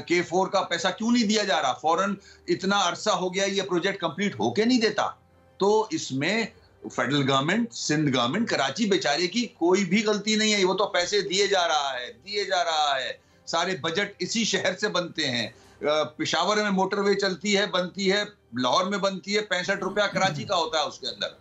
K4 का पैसा क्यों नहीं दिया जा रहा? फौरन इतना अरसा हो गया ये प्रोजेक्ट कंप्लीट होके नहीं देता। तो इसमें federal government, Sindh government, Karachi बेचारे की कोई भी गलती नहीं है। वो तो पैसे दिए जा रहा है। सारे बजट इसी शहर से बनते हैं। पेशावर में मोटरवे चलती है, बनती है, लाहौर में बनती है, 65 रुपया कराची का होता है उसके अंदर।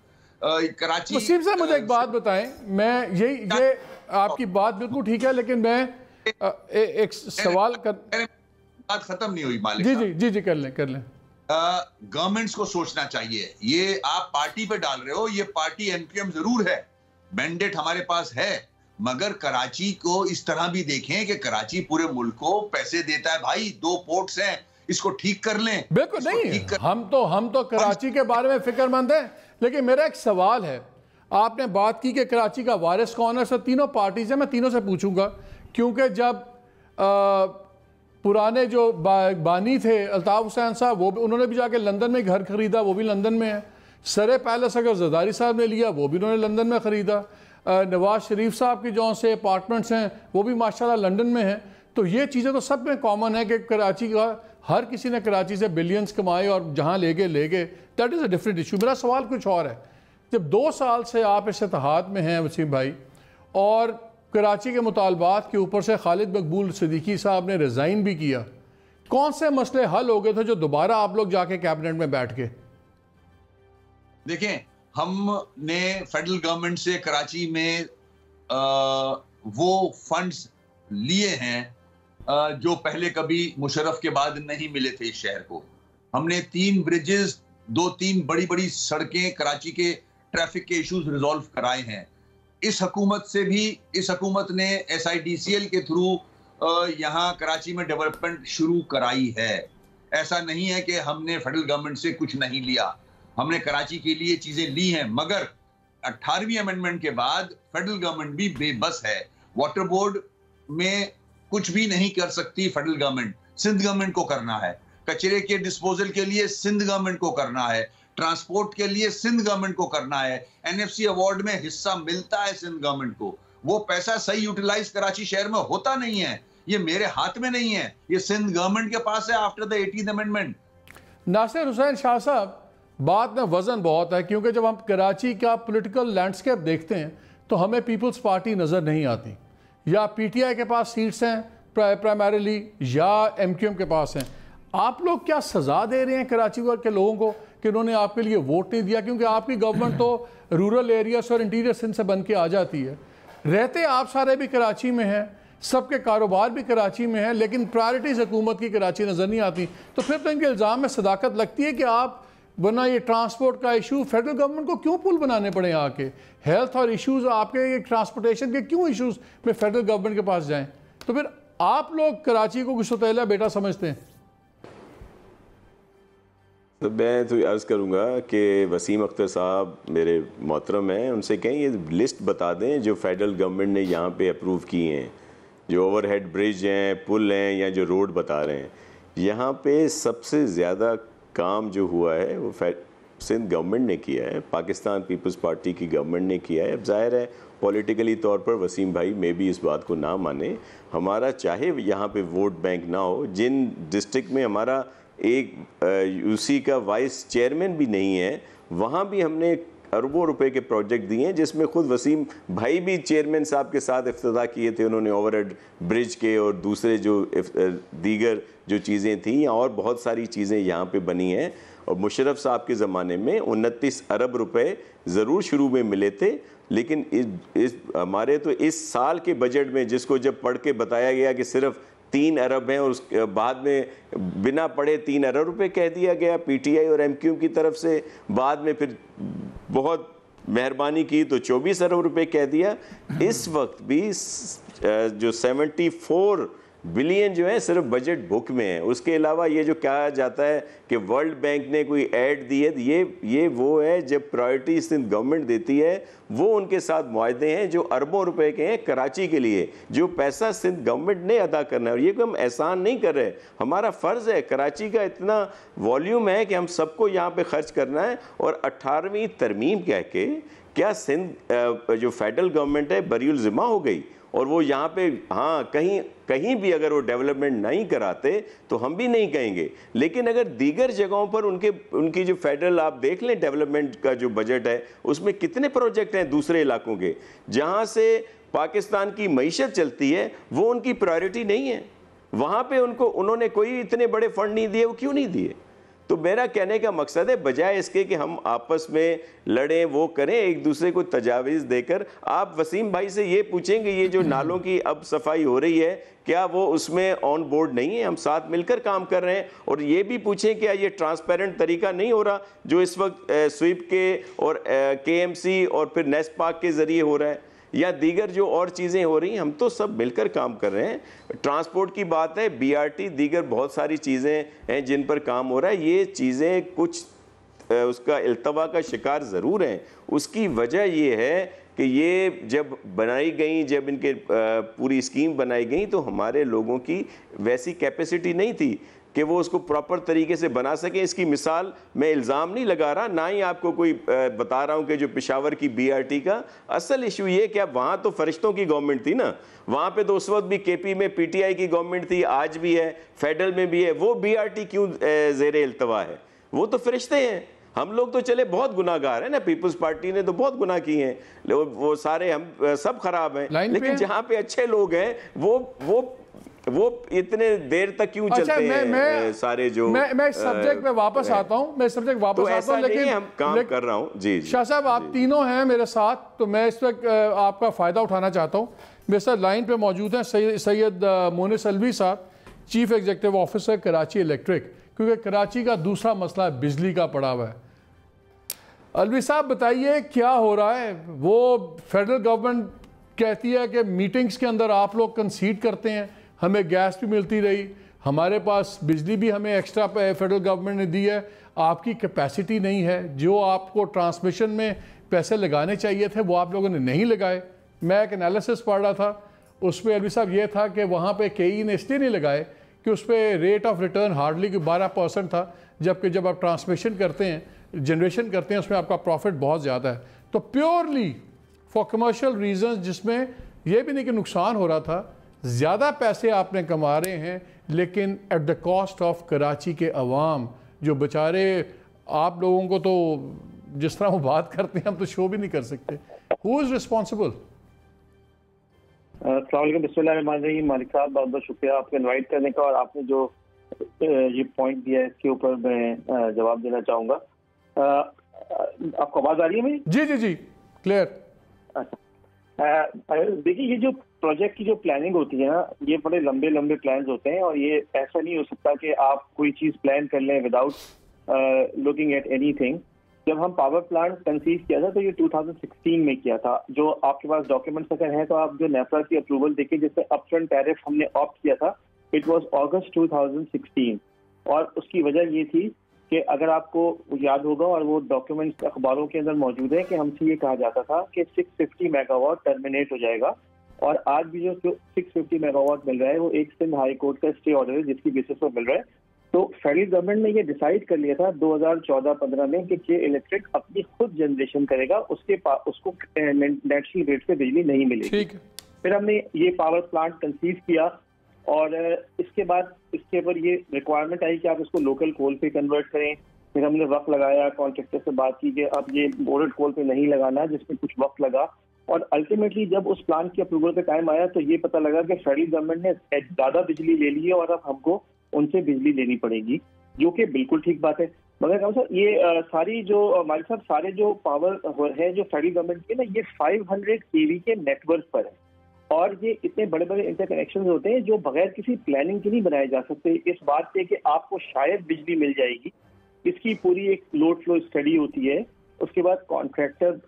कराची। वसीम साहब मुझे एक बात बताएं, मैं ये आपकी बात बिल्कुल ठीक है, लेकिन मैं एक सवाल बात खत्म नहीं हुई मालिक। जी कर लें। गवर्नमेंट्स को सोचना चाहिए। ये आप पार्टी पे डाल रहे हो, ये पार्टी एमक्यूएम जरूर है, मैंडेट हमारे पास है, मगर कराची को इस तरह भी देखें कि कराची पूरे मुल्क को पैसे देता है। भाई 2 पोर्ट्स हैं, इसको ठीक कर लें। बिल्कुल नहीं, हम तो कराची के बारे में फिक्रमंद हैं, लेकिन मेरा एक सवाल है। आपने बात की कि कराची का वारिस कौन है, सब तीनों पार्टीज हैं, मैं तीनों से पूछूंगा, क्योंकि जब पुराने जो बानी थे अल्ताफ हुसैन साहब, वो भी उन्होंने भी जाके लंदन में घर खरीदा, वो भी लंदन में है। सरे पैलेस अगर जरदारी साहब ने लिया, वो भी उन्होंने लंदन में ख़रीदा। नवाज शरीफ साहब की जो से अपार्टमेंट्स हैं वो भी माशाल्लाह लंदन में हैं। तो ये चीज़ें तो सब में कॉमन है कि कराची का हर किसी ने कराची से बिलियंस कमाए और जहाँ ले गए। That is a different issue. मेरा सवाल कुछ और है। जब 2 साल से आप इस इत्तेहाद में हैं वसीम भाई, और कराची के मुतालबात के ऊपर से खालिद मकबूल सिद्दीकी साहब ने रिज़ाइन भी किया, कौन से मसले हल हो गए थे जो दोबारा आप लोग जाके कैबिनेट में बैठ के? देखें, हमने फेडरल गवर्नमेंट से कराची में वो फंड्स लिए हैं जो पहले कभी मुशर्रफ के बाद नहीं मिले थे इस शहर को। हमने 3 ब्रिजेस, 2-3 बड़ी सड़कें, कराची के ट्रैफिक के इश्यूज रिजॉल्व कराए हैं। इस हुकूमत ने SIDCL के थ्रू यहाँ कराची में डेवलपमेंट शुरू कराई है। ऐसा नहीं है कि हमने फेडरल गवर्नमेंट से कुछ नहीं लिया, हमने कराची के लिए चीजें ली हैं, मगर 18वीं अमेंडमेंट के बाद फेडरल गवर्नमेंट भी बेबस है। वाटर बोर्ड में कुछ भी नहीं कर सकती फेडरल गवर्नमेंट, सिंध गवर्नमेंट को करना है। कचरे के डिस्पोजल के लिए सिंध गवर्नमेंट को करना है, ट्रांसपोर्ट के लिए सिंध गवर्नमेंट को करना है। NFC अवार्ड में हिस्सा मिलता है सिंध गवर्नमेंट को। वो पैसा सही यूटिलाइज कराची शहर में होता नहीं है। ये मेरे हाथ में नहीं है, ये सिंध गवर्नमेंट के पास है after the 18th amendment. Nasir Hussain Shah साहब, बात में वजन बहुत है, क्योंकि जब हम कराची का पॉलिटिकल लैंडस्केप देखते हैं तो हमें पीपल्स पार्टी नज़र नहीं आती। या PTI के पास सीट्स हैं प्राइमरीली, या MQM के पास हैं। आप लोग क्या सज़ा दे रहे हैं कराची के लोगों को कि उन्होंने आपके लिए वोट नहीं दिया? क्योंकि आपकी गवर्नमेंट तो रूरल एरियाज और इंटीरियर सिंध से बन के आ जाती है। रहते आप सारे भी कराची में हैं, सबके कारोबार भी कराची में है, लेकिन प्रायोरिटीज़ हुकूमत की कराची नज़र नहीं आती। तो फिर तो इनके इल्ज़ाम में सदाकत लगती है कि आप, वरना ये ट्रांसपोर्ट का इशू फेडरल गवर्नमेंट को क्यों पुल बनाने पड़े आके? हेल्थ और इश्यूज आपके ट्रांसपोर्टेशन के क्यों इश्यूज में फेडरल गवर्नमेंट के पास जाएं? तो फिर आप लोग कराची को गुस्सोतैला बेटा समझते हैं? तो मैं तो अर्ज़ करूँगा कि वसीम अख्तर साहब मेरे मोहतरम हैं, उनसे कहें ये लिस्ट बता दें जो फेडरल गवर्नमेंट ने यहाँ पे अप्रूव किए हैं, जो ओवरहेड ब्रिज हैं, पुल हैं, या जो रोड बता रहे हैं। यहाँ पे सबसे ज़्यादा काम जो हुआ है वो सिंध गवर्नमेंट ने किया है, पाकिस्तान पीपल्स पार्टी की गवर्नमेंट ने किया है। अब जाहिर है पॉलिटिकली तौर पर वसीम भाई में भी इस बात को ना माने, हमारा चाहे यहाँ पे वोट बैंक ना हो, जिन डिस्ट्रिक्ट में हमारा एक UC का वाइस चेयरमैन भी नहीं है, वहाँ भी हमने अरबों रुपए के प्रोजेक्ट दिए हैं, जिसमें खुद वसीम भाई भी चेयरमैन साहब के साथ इफ्तिताह किए थे उन्होंने, ओवरहेड ब्रिज के और दूसरे जो दीगर जो चीज़ें थी, और बहुत सारी चीज़ें यहाँ पे बनी हैं। और मुशर्रफ साहब के ज़माने में 29 अरब रुपए ज़रूर शुरू में मिले थे, लेकिन हमारे तो इस साल के बजट में, जिसको जब पढ़ के बताया गया कि सिर्फ 3 अरब हैं, और उसके बाद में बिना पढ़े 3 अरब रुपए कह दिया गया PTI और MQM की तरफ से। बाद में फिर बहुत मेहरबानी की तो 24 अरब रुपए कह दिया। इस वक्त भी जो 74 बिलियन जो है सिर्फ बजट बुक में है। उसके अलावा ये जो कहा जाता है कि वर्ल्ड बैंक ने कोई ऐड दी है, ये वो है जब प्रायोरिटी सिंध गवर्नमेंट देती है, वो उनके साथ मुआहदे हैं जो अरबों रुपए के हैं कराची के लिए, जो पैसा सिंध गवर्नमेंट ने अदा करना है। और ये कोई हम एहसान नहीं कर रहे, हमारा फ़र्ज़ है। कराची का इतना वॉल्यूम है कि हम सबको यहाँ पे खर्च करना है। और 18वीं तरमीम कह के क्या सिंध जो फेडरल गवर्नमेंट है बरीउल ज़िम्मा हो गई? और वो यहाँ पे हाँ कहीं भी अगर वो डेवलपमेंट नहीं कराते तो हम भी नहीं कहेंगे, लेकिन अगर दीगर जगहों पर उनकी जो फेडरल आप देख लें डेवलपमेंट का जो बजट है उसमें कितने प्रोजेक्ट हैं दूसरे इलाकों के जहाँ से पाकिस्तान की मईशत चलती है, वो उनकी प्रायोरिटी नहीं है। वहाँ पे उन्होंने कोई इतने बड़े फंड नहीं दिए, वो क्यों नहीं दिए? तो मेरा कहने का मकसद है बजाय इसके कि हम आपस में लड़ें वो करें, एक दूसरे को तजावीज़ देकर आप वसीम भाई से ये पूछेंगे ये जो नालों की अब सफाई हो रही है क्या वो उसमें ऑन बोर्ड नहीं है? हम साथ मिलकर काम कर रहे हैं। और ये भी पूछें क्या ये ट्रांसपेरेंट तरीका नहीं हो रहा जो इस वक्त स्वीप के और KMC और फिर नेस्ट पार्क के ज़रिए हो रहा है या दीगर जो और चीज़ें हो रही हैं, हम तो सब मिलकर काम कर रहे हैं। ट्रांसपोर्ट की बात है, BRT, दीगर बहुत सारी चीज़ें हैं जिन पर काम हो रहा है। ये चीज़ें कुछ उसका इल्तवा का शिकार ज़रूर हैं। उसकी वजह ये है कि ये जब बनाई गई, जब इनके पूरी स्कीम बनाई गई तो हमारे लोगों की वैसी कैपेसिटी नहीं थी कि वो उसको प्रॉपर तरीके से बना सकें। इसकी मिसाल मैं इल्ज़ाम नहीं लगा रहा, ना ही आपको कोई बता रहा हूँ कि जो पेशावर की BRT का असल इशू ये कि अब वहाँ तो फरिश्तों की गवर्नमेंट थी ना, वहाँ पे तो उस वक्त भी KP में PTI की गवर्नमेंट थी, आज भी है, फेडरल में भी है। वो BRT क्यों ज़ेरे इल्तवा है? वो तो फरिश्ते हैं। हम लोग तो चले बहुत गुनाहगार हैं ना, पीपल्स पार्टी ने तो बहुत गुनाह किए हैं, वो सारे हम सब खराब हैं, लेकिन जहाँ पे अच्छे लोग हैं वो इतने देर तक क्यों चलते हैं सारे जो मैं सब्जेक्ट पे वापस आता हूँ, लेकिन हम काम कर रहा हूँ। जी शाह साहब आप तीनों हैं मेरे साथ, तो मैं इस वक्त आपका फ़ायदा उठाना चाहता हूँ। मेरे साथ लाइन पे मौजूद हैं सैयद मोनिस अलवी साहब, chief executive officer Karachi electric, क्योंकि कराची का दूसरा मसला बिजली का पड़ा हुआ है। अलवी साहब बताइए क्या हो रहा है? वो फेडरल गवर्नमेंट कहती है कि मीटिंग्स के अंदर आप लोग कंसीड करते हैं, हमें गैस भी मिलती रही, हमारे पास बिजली भी हमें एक्स्ट्रा फेडरल गवर्नमेंट ने दी है, आपकी कैपेसिटी नहीं है, जो आपको ट्रांसमिशन में पैसे लगाने चाहिए थे वो आप लोगों ने नहीं लगाए। मैं एक एनालिसिस पढ़ रहा था, उसमें अलवी साहब ये था कि वहाँ पे KE ने इसलिए नहीं लगाए कि उस पर रेट ऑफ रिटर्न हार्डली 12% था, जबकि जब आप ट्रांसमिशन करते हैं, जनरेशन करते हैं, उसमें आपका प्रॉफिट बहुत ज़्यादा है। तो प्योरली फॉर कमर्शियल रीजंस, जिसमें यह भी नहीं कि नुकसान हो रहा था, ज़्यादा पैसे आपने कमा रहे हैं, लेकिन at the cost of Karachi के अवाम जो बेचारे, आप लोगों को तो जिस तरह वो बात करते हैं हम तो शो भी नहीं कर सकते। Who is responsible? बिस्मिल्लाहिर्रहमानिर्रहीम। मालिक साहब बहुत बहुत शुक्रिया आपको इनवाइट करने का, और आपने जो ये पॉइंट दिया है इसके ऊपर मैं जवाब देना चाहूँगा। आपको आवाज़ आ रही है मेरी? जी जी जी क्लियर। देखिए ये जो प्रोजेक्ट की जो प्लानिंग होती है ना, ये बड़े लंबे लंबे प्लान होते हैं, और ये ऐसा नहीं हो सकता कि आप कोई चीज़ प्लान कर लें विदाउट लुकिंग एट एनीथिंग। जब हम पावर प्लांट कंसीव किया था तो ये 2016 में किया था। जो आपके पास डॉक्यूमेंट्स अगर हैं तो आप जो नेफरा की अप्रूवल देखें जिससे अपफ्रंट टैरिफ हमने ऑप्ट किया था, इट वाज अगस्त 2016। और उसकी वजह ये थी कि अगर आपको याद होगा, और वो डॉक्यूमेंट्स अखबारों के अंदर मौजूद है, कि हमसे ये कहा जाता था कि 650 मेगावाट टर्मिनेट हो जाएगा, और आज भी जो 650 मेगावाट मिल रहा है वो एक सिंध हाई कोर्ट का स्टे ऑर्डर है जिसकी बेसिस पर मिल रहा है। तो फेडरल गवर्नमेंट ने ये डिसाइड कर लिया था 2014-15 में कि K इलेक्ट्रिक अपनी खुद जनरेशन करेगा, उसको नेशनल ग्रिड से बिजली नहीं मिलेगी। फिर हमने ये पावर प्लांट कंसीव किया, और इसके बाद इसके ऊपर ये रिक्वायरमेंट आई कि आप इसको लोकल कोल पे कन्वर्ट करें। फिर हमने वक्त लगाया, कॉन्ट्रैक्टर से बात की कि अब ये बोर्डेड कोल पे नहीं लगाना, जिसमें कुछ वक्त लगा, और अल्टीमेटली जब उस प्लान की अप्रूवल पे टाइम आया तो ये पता लगा कि फेडरल गवर्नमेंट ने ज़्यादा बिजली ले ली है और अब हमको उनसे बिजली लेनी पड़ेगी, जो कि बिल्कुल ठीक बात है। मगर कम सर ये सारी जो हमारे साथ सारे जो पावर है जो फेडरल गवर्नमेंट की ना, ये 500 kV के नेटवर्क पर है, और ये इतने बड़े बड़े इंटरकनेक्शन होते हैं जो बगैर किसी प्लानिंग के नहीं बनाए जा सकते। इस बात से कि आपको शायद बिजली मिल जाएगी, इसकी पूरी एक लोड फ्लो स्टडी होती है। उसके बाद कॉन्ट्रैक्टर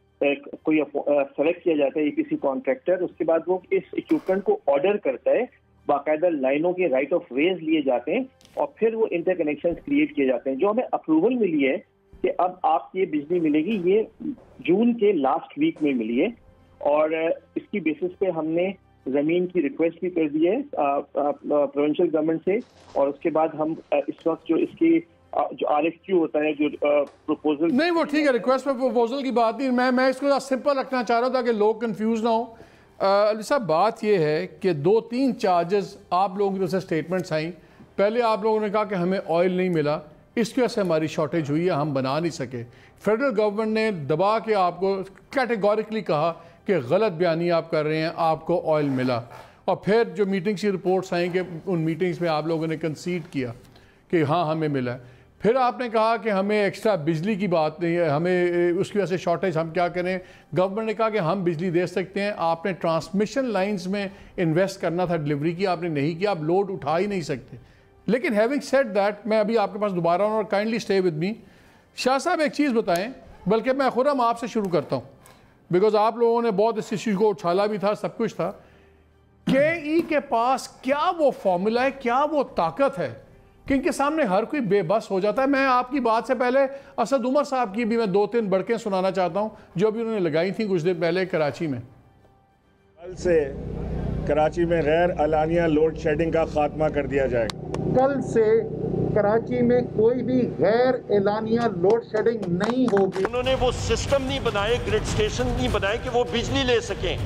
कोई सेलेक्ट किया जाता है, किसी कॉन्ट्रैक्टर, उसके बाद वो इस इक्विपमेंट को ऑर्डर करता है, बाकायदा लाइनों के राइट ऑफ वेज लिए जाते हैं, और फिर वो इंटरकनेक्शन क्रिएट किए जाते हैं। जो हमें अप्रूवल मिली है कि अब आप ये बिजली मिलेगी, ये जून के लास्ट वीक में मिली है, और इसकी बेसिस पे हमने जमीन की रिक्वेस्ट भी कर दी है प्रोविंशियल गवर्नमेंट से, और उसके बाद हम इस वक्त जो इसकी जो RFQ होता है, जो प्रपोजल नहीं, वो ठीक है, रिक्वेस्ट पर प्रपोजल की बात नहीं। मैं इसको सिंपल रखना चाह रहा हूँ ताकि लोग कंफ्यूज ना हो। अली साहब बात यह है कि 2-3 चार्जेस आप लोगों की तरफ से स्टेटमेंट्स आई। पहले आप लोगों ने कहा कि हमें ऑयल नहीं मिला, इसकी वजह से हमारी शॉर्टेज हुई है, हम बना नहीं सके। फेडरल गवर्नमेंट ने दबा के आपको कैटेगोरिकली कहा कि गलत बयानी आप कर रहे हैं, आपको ऑयल मिला। और फिर जो मीटिंग्स की रिपोर्ट्स आई कि उन मीटिंग्स में आप लोगों ने कंसीड किया कि हाँ हमें मिला है। फिर आपने कहा कि हमें एक्स्ट्रा बिजली की बात नहीं है, हमें उसकी वजह से शॉर्टेज, हम क्या करें। गवर्नमेंट ने कहा कि हम बिजली दे सकते हैं, आपने ट्रांसमिशन लाइंस में इन्वेस्ट करना था डिलीवरी की, आपने नहीं किया, आप लोड उठा ही नहीं सकते। लेकिन हैविंग सेड दैट, मैं अभी आपके पास दोबारा और kindly stay with me. Shah साहब एक चीज़ बताएं, बल्कि मैं खुरम आपसे शुरू करता हूँ, बिकॉज आप लोगों ने बहुत इस इशू को उछाला भी था, सब कुछ था। KE के पास क्या वो फॉर्मूला है, क्या वो ताकत है कि इनके सामने हर कोई बेबस हो जाता है। मैं आपकी बात से पहले असद उमर साहब की भी मैं 2-3 बढ़के सुनाना चाहता हूँ जो अभी उन्होंने लगाई थी कुछ दिन पहले कराची में। कल से कराची में गैर एलानिया लोड शेडिंग का खात्मा कर दिया जाएगा। कल से कराची में कोई भी गैर एलानिया लोड शेडिंग नहीं होगी। उन्होंने वो सिस्टम नहीं बनाए, ग्रिड स्टेशन नहीं बनाए कि वो बिजली ले सकें।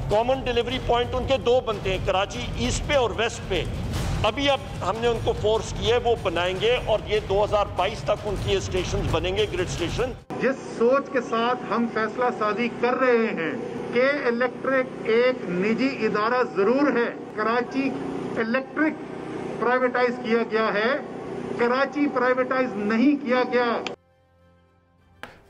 कॉमन डिलीवरी पॉइंट उनके 2 बनते हैं, कराची ईस्ट पे और वेस्ट पे। अभी अब हमने उनको फोर्स किया है, वो बनाएंगे और ये 2022 तक उनकी ये स्टेशन बनेंगे, ग्रिड स्टेशन। जिस सोच के साथ हम फैसला साजी कर रहे हैं कि इलेक्ट्रिक एक निजी इदारा जरूर है, कराची इलेक्ट्रिक प्राइवेटाइज किया गया है, कराची प्राइवेटाइज नहीं किया गया।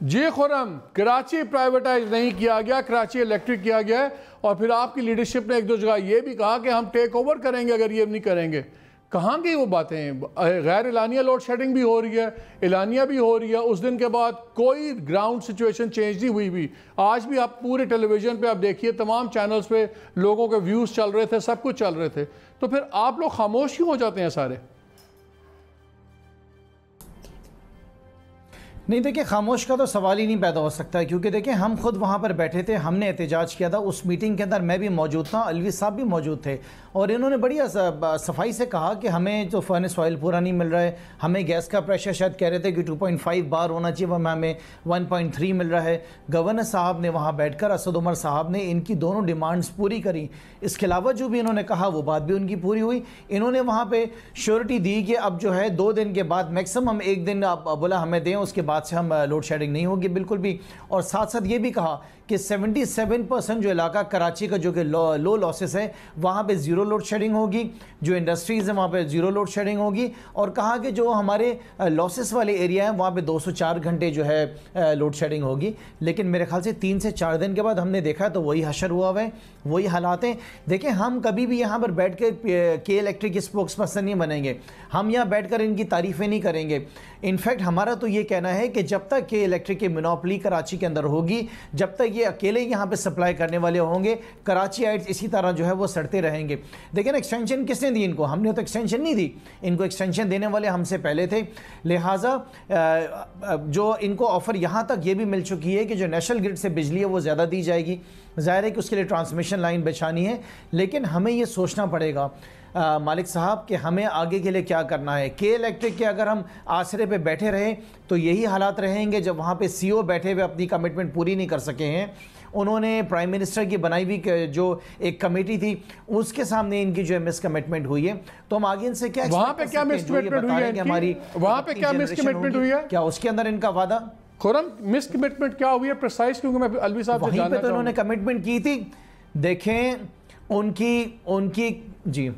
जी खुरम, कराची प्राइवेटाइज नहीं किया गया, कराची इलेक्ट्रिक किया गया है। और फिर आपकी लीडरशिप ने 1-2 जगह ये भी कहा कि हम टेक ओवर करेंगे अगर ये नहीं करेंगे। कहाँ गई वो बातें? गैर एलानिया लोड शेडिंग भी हो रही है, एलानिया भी हो रही है। उस दिन के बाद कोई ग्राउंड सिचुएशन चेंज नहीं हुई भी। आज भी आप पूरे टेलीविजन पे आप देखिए, तमाम चैनल्स पे लोगों के व्यूज़ चल रहे थे, सब कुछ चल रहे थे। तो फिर आप लोग खामोश क्यों हो जाते हैं सारे? नहीं, देखिए खामोश का तो सवाल ही नहीं पैदा हो सकता है, क्योंकि देखिए हम खुद वहाँ पर बैठे थे, हमने एहतजाज किया था। उस मीटिंग के अंदर मैं भी मौजूद था, अलवी साहब भी मौजूद थे, और इन्होंने बड़ी सफाई से कहा कि हमें जो फर्नेस ऑयल पूरा नहीं मिल रहा है, हमें गैस का प्रेशर शायद कह रहे थे कि 2.5 बार होना चाहिए, वह हमें 1.3 मिल रहा है। गवर्नर साहब ने वहाँ बैठकर, असद उमर साहब ने इनकी दोनों डिमांड्स पूरी करी। इसके अलावा जो भी इन्होंने कहा वो बात भी उनकी पूरी हुई। इन्होंने वहाँ पर श्योरिटी दी कि अब जो है 2 दिन के बाद मैक्सिमम 1 दिन बोला हमें दें, उसके बाद से हम लोड शेडिंग नहीं होगी बिल्कुल भी। और साथ साथ ये भी कहा कि 77% जो इलाका कराची का जो कि लो लॉसेस है, वहाँ पे ज़ीरो लोड शेडिंग होगी। जो इंडस्ट्रीज़ हैं वहाँ पे ज़ीरो लोड शेडिंग होगी। और कहा कि जो हमारे लॉसेस वाले एरिया हैं वहाँ पे 204 घंटे जो है लोड शेडिंग होगी। लेकिन मेरे ख्याल से 3 से 4 दिन के बाद हमने देखा तो वही हशर हुआ है, वही हालात हैं। देखिए हम कभी भी यहाँ पर बैठ कर के इलेक्ट्रिक के स्पोक्स पर्सन नहीं बनेंगे, हम यहाँ बैठ कर इनकी तारीफ़ें नहीं करेंगे। इनफैक्ट हमारा तो ये कहना है कि जब तक के इलेक्ट्रिक की मोनोपोली कराची के अंदर होगी, जब तक ये अकेले यहाँ पे सप्लाई करने वाले होंगे, कराचीइट्स इसी तरह जो है वो सड़ते रहेंगे। लेकिन एक्सटेंशन किसने दी इनको? हमने तो एक्सटेंशन नहीं दी, इनको एक्सटेंशन देने वाले हमसे पहले थे। लिहाजा जो इनको ऑफ़र यहाँ तक ये भी मिल चुकी है कि जो नेशनल ग्रिड से बिजली है वो ज़्यादा दी जाएगी। ज़ाहिर है कि उसके लिए ट्रांसमिशन लाइन बिछानी है, लेकिन हमें ये सोचना पड़ेगा मालिक साहब कि हमें आगे के लिए क्या करना है। के इलेक्ट्रिक के अगर हम आसरे पे बैठे रहे तो यही हालात रहेंगे जब वहाँ पे CEO बैठे हुए अपनी कमिटमेंट पूरी नहीं कर सके हैं। उन्होंने प्राइम मिनिस्टर की बनाई हुई जो एक कमेटी थी उसके सामने इनकी जो मिस कमिटमेंट हुई है, तो हम आगे इनसे क्या वहाँ पे क्या मिस कमिटमेंट हुई है हमारी? वहाँ पे क्या मिस कमिटमेंट हुई है? क्या उसके अंदर इनका वादा? खुरम, मिस कमिटमेंट क्या हुई है प्रिसाइज? क्योंकि मैं अलवी साहब से जानना तो उन्होंने कमिटमेंट की थी। देखें उनकी जी